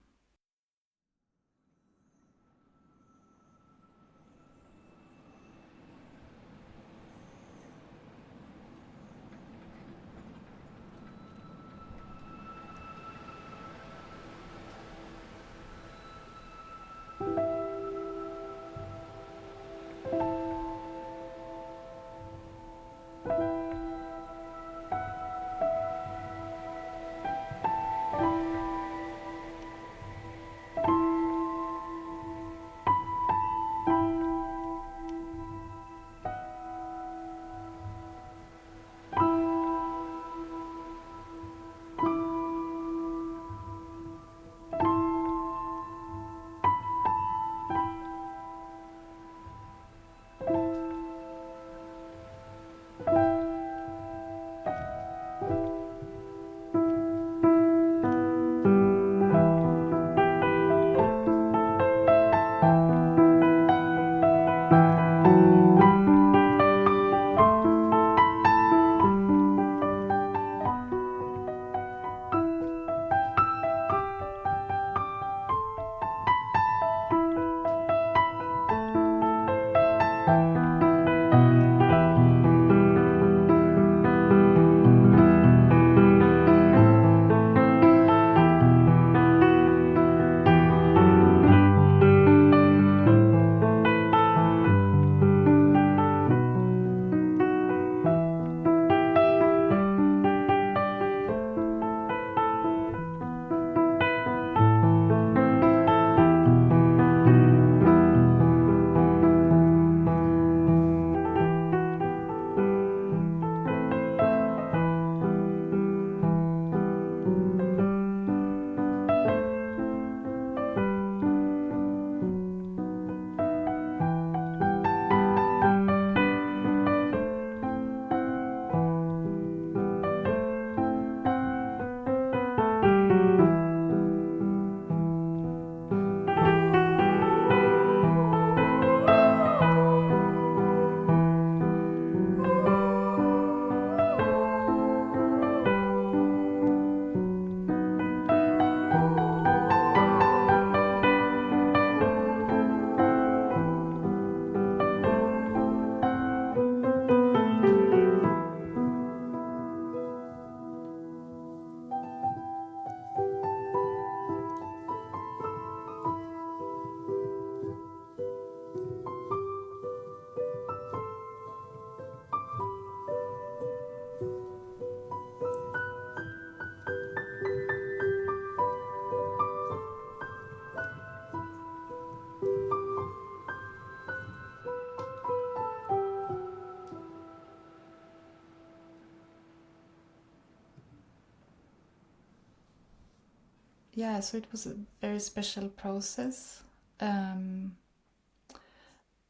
so it was a very special process, and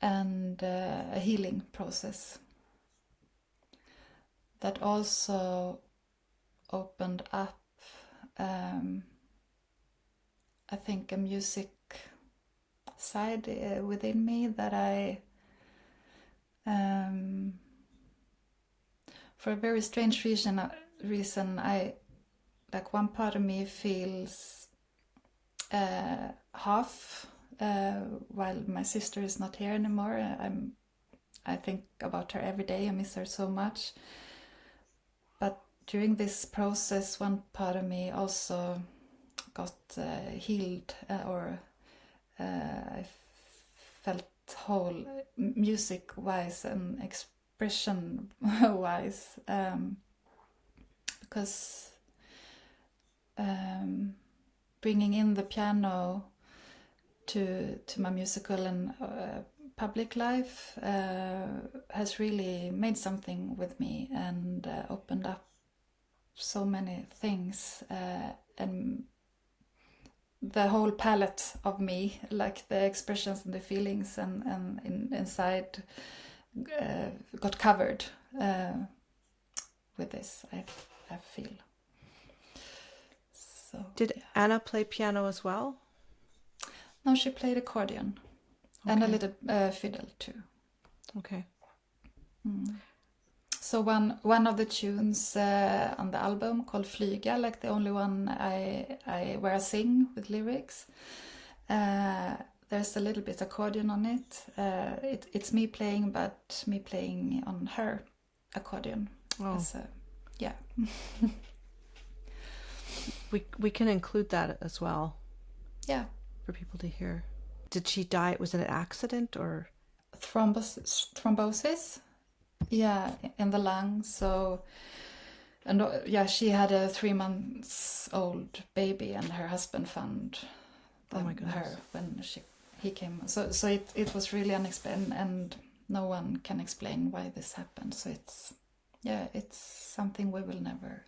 a healing process that also opened up, I think, a music side within me that I, for a very strange reason, I, like, one part of me feels half while my sister is not here anymore. I think about her every day. I miss her so much. But during this process, one part of me also got healed, or I felt whole, music-wise and expression-wise, because bringing in the piano to my musical and public life has really made something with me, and opened up so many things, and the whole palette of me, like the expressions and the feelings and inside, got covered with this, I feel. So, Did Anna play piano as well? No, she played accordion, and a little fiddle too. Okay. So one of the tunes on the album, called Flyga, like the only one where I sing with lyrics, there's a little bit accordion on it. It's me playing, but me playing on her accordion. Oh. Yeah. We can include that as well. Yeah. For people to hear. Did she die? Was it an accident or? Thrombosis. Yeah, in the lung. So, and she had a 3-month-old baby, and her husband found her when he came. So it was really unexplained, and no one can explain why this happened. So it's something we will never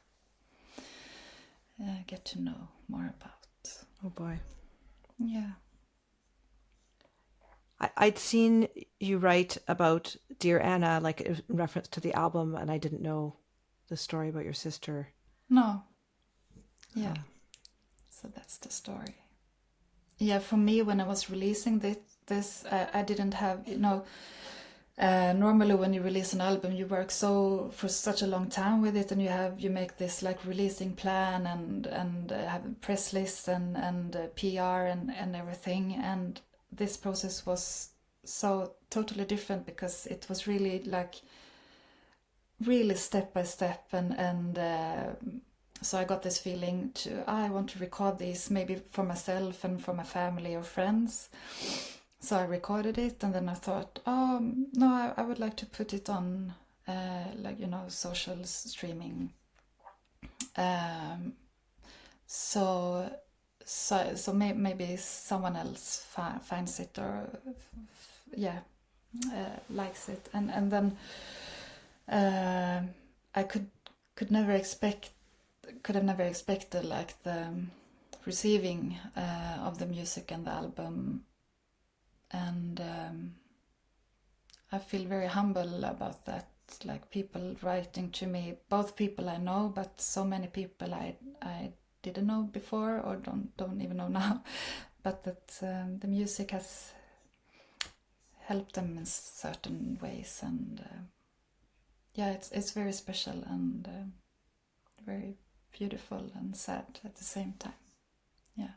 get to know more about. Oh boy. Yeah. I'd seen you write about Dear Anna, like in reference to the album, and I didn't know the story about your sister. No. Yeah. So that's the story. Yeah, for me, when I was releasing this, I didn't have, normally when you release an album, you work for such a long time with it, and you make this like releasing plan and have a press list and PR and everything. And this process was so totally different, because it was really step by step, and so I got this feeling I want to record this, maybe for myself and for my family or friends. So I recorded it, and then I thought, no, I would like to put it on social streaming. So maybe someone else finds it, or likes it, and then I could have never expected like the receiving of the music and the album, and I feel very humble about that. Like, people writing to me, both people I know, but so many people I didn't know before, or don't even know now, but that the music has helped them in certain ways, and it's very special and very beautiful and sad at the same time. Yeah.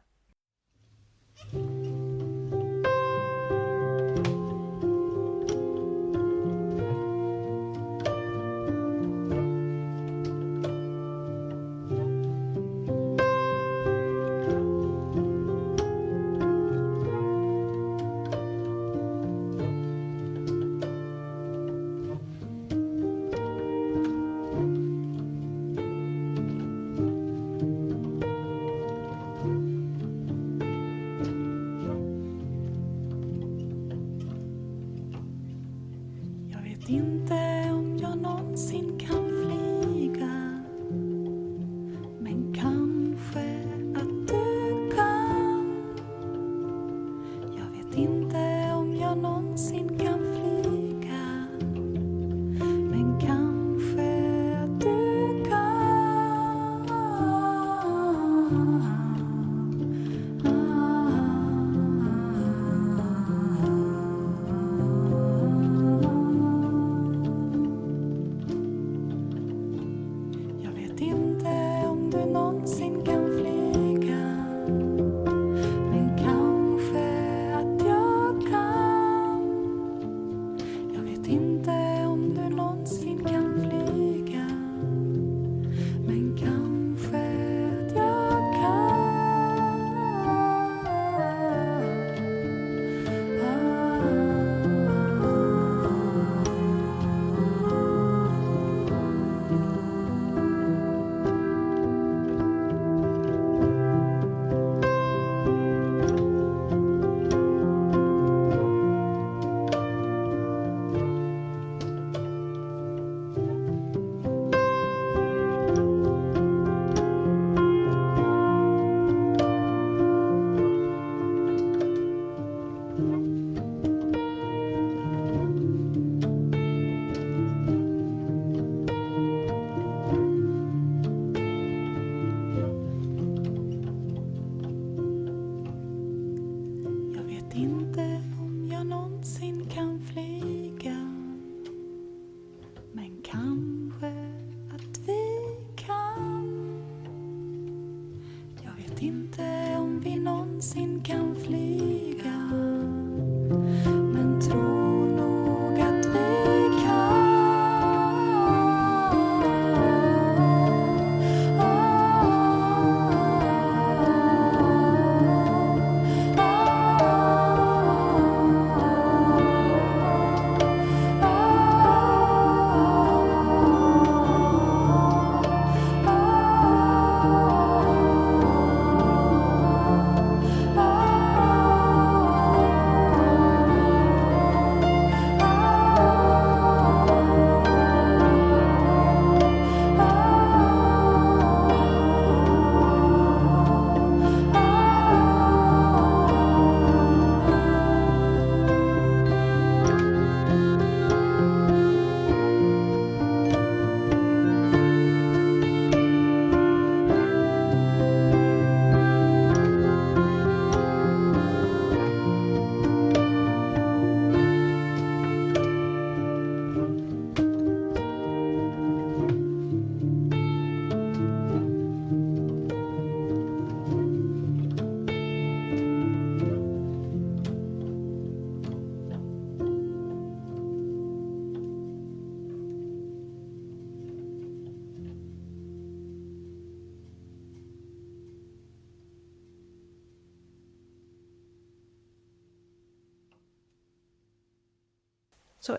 So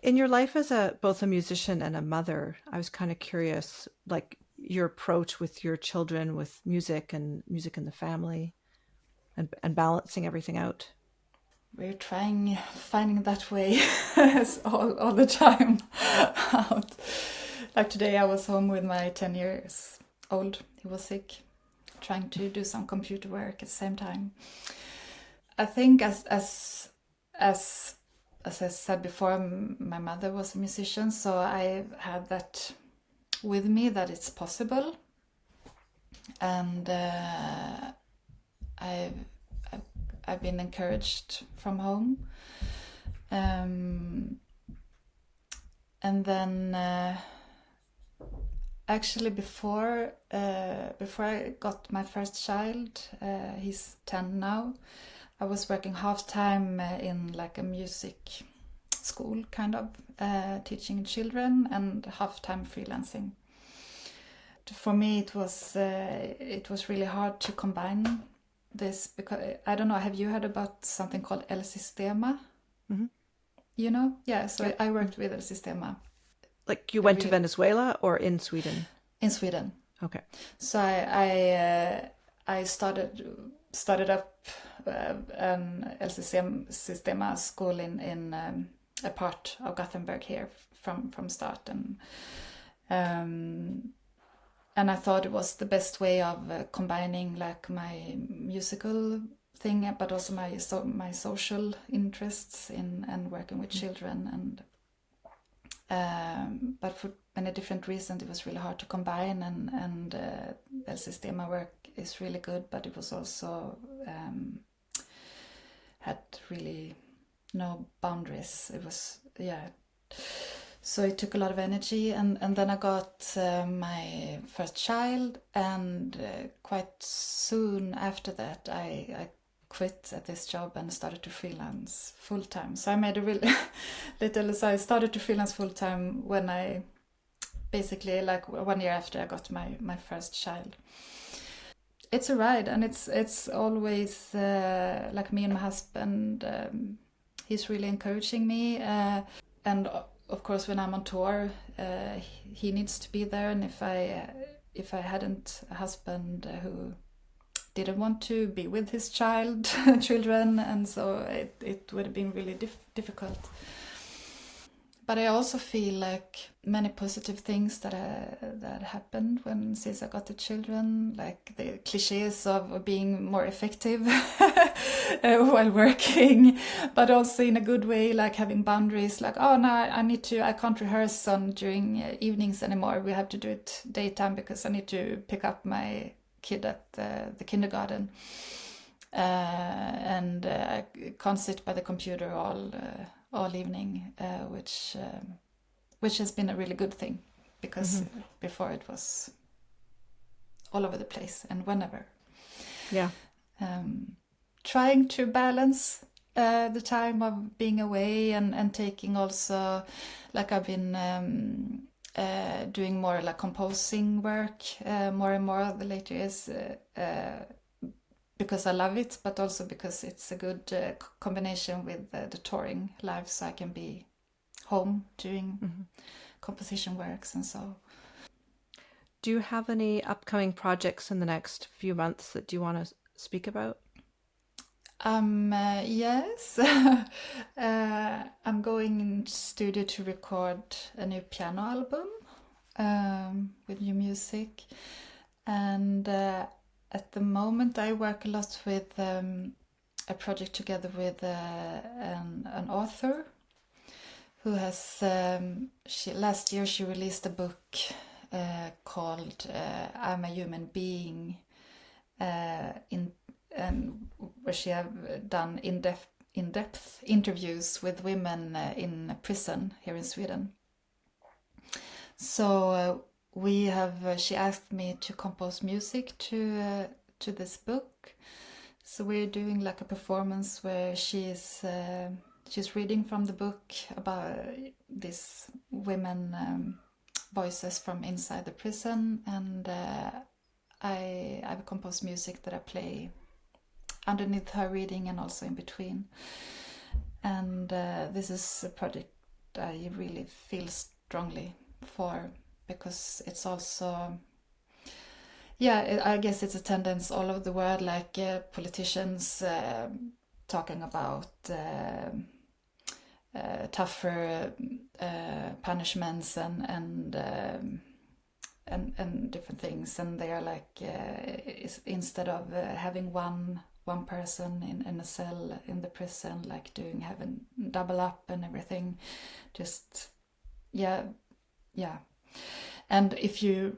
in your life as both a musician and a mother, I was kind of curious, like your approach with your children, with music and music in the family, and balancing everything out. We're finding that way all the time out. Like today I was home with my 10 years old. He was sick, trying to do some computer work at the same time. I think as I said before, my mother was a musician, so I had that with me, that it's possible. And I've been encouraged from home. And then actually before I got my first child, he's 10 now, I was working half-time in like a music school, kind of, teaching children, and half-time freelancing. For me, it was really hard to combine this, because I don't know, have you heard about something called El Sistema? Mm-hmm. You know? Yeah, so yeah. I worked with El Sistema. Like you went to Venezuela or in Sweden? In Sweden. Okay. So I started up an El Sistema school in a part of Gothenburg here from start, and I thought it was the best way of combining like my musical thing, but also my social interests and working with children, but for many different reasons it was really hard to combine, and El Sistema work is really good, but it was also had really no boundaries. It was, so it took a lot of energy, and then I got my first child, and quite soon after that I quit at this job and started to freelance full-time. So I made a really so I started to freelance full-time when I basically, like 1 year after I got my first child. It's a ride, and it's always like me and my husband, he's really encouraging me, and of course when I'm on tour, he needs to be there, and if I hadn't a husband who didn't want to be with his children, and so it would have been really difficult. But I also feel like many positive things that happened since I got the children, like the cliches of being more effective while working, but also in a good way, like having boundaries, like, oh no, I can't rehearse during evenings anymore. We have to do it daytime because I need to pick up my kid at the kindergarten, and I can't sit by the computer all evening, which has been a really good thing, because before it was all over the place and whenever. Yeah. Trying to balance the time of being away and taking also, like I've been doing more like composing work more and more the later years, because I love it, but also because it's a good combination with the touring life, so I can be home doing composition works and so. Do you have any upcoming projects in the next few months that you want to speak about? Yes. I'm going in studio to record a new piano album with new music, and at the moment I work a lot with a project together with an author who has last year she released a book called I'm a Human Being, where she have done in-depth interviews with women in prison here in Sweden. So she asked me to compose music to this book. So we're doing like a performance where she's reading from the book about these women voices from inside the prison, and I've composed music that I play underneath her reading and also in between. And this is a project I really feel strongly for, because it's also, I guess it's a tendency all over the world, like politicians talking about tougher punishments and different things, and they are like instead of having one person in a cell in the prison, like having double up and everything, just and if you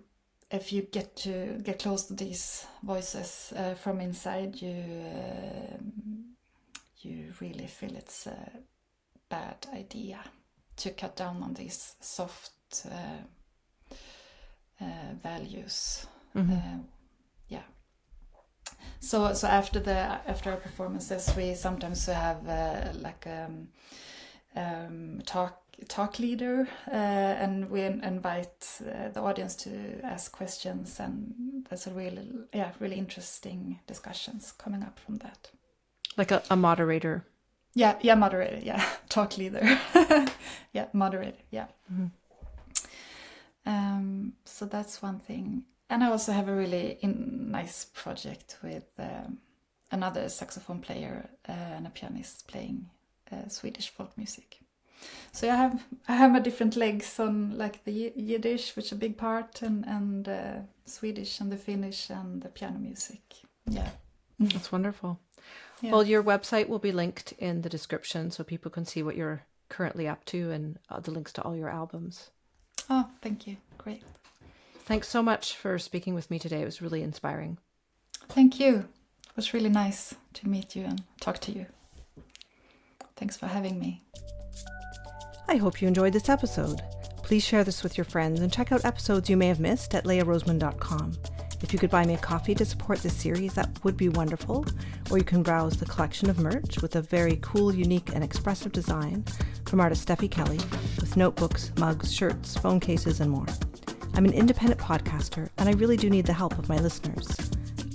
get close to these voices from inside, you really feel it's a bad idea to cut down on these soft values. So after our performances, we sometimes have like talk leader, and we invite the audience to ask questions, and there's a really interesting discussions coming up from that. Like a moderator. Yeah, moderator. Yeah, talk leader. Yeah, moderator. Yeah. So that's one thing, and I also have a really nice project with another saxophone player and a pianist playing Swedish folk music. So I have my different legs on, like the Yiddish, which is a big part, and Swedish and the Finnish and the piano music. Yeah. That's wonderful. Yeah. Well, your website will be linked in the description so people can see what you're currently up to, and the links to all your albums. Oh, thank you. Great. Thanks so much for speaking with me today. It was really inspiring. Thank you. It was really nice to meet you and talk to you. Thanks for having me. I hope you enjoyed this episode. Please share this with your friends and check out episodes you may have missed at leahroseman.com. If you could buy me a coffee to support this series, that would be wonderful. Or you can browse the collection of merch with a very cool, unique, and expressive design from artist Steffi Kelly with notebooks, mugs, shirts, phone cases, and more. I'm an independent podcaster, and I really do need the help of my listeners.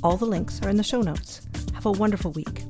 All the links are in the show notes. Have a wonderful week.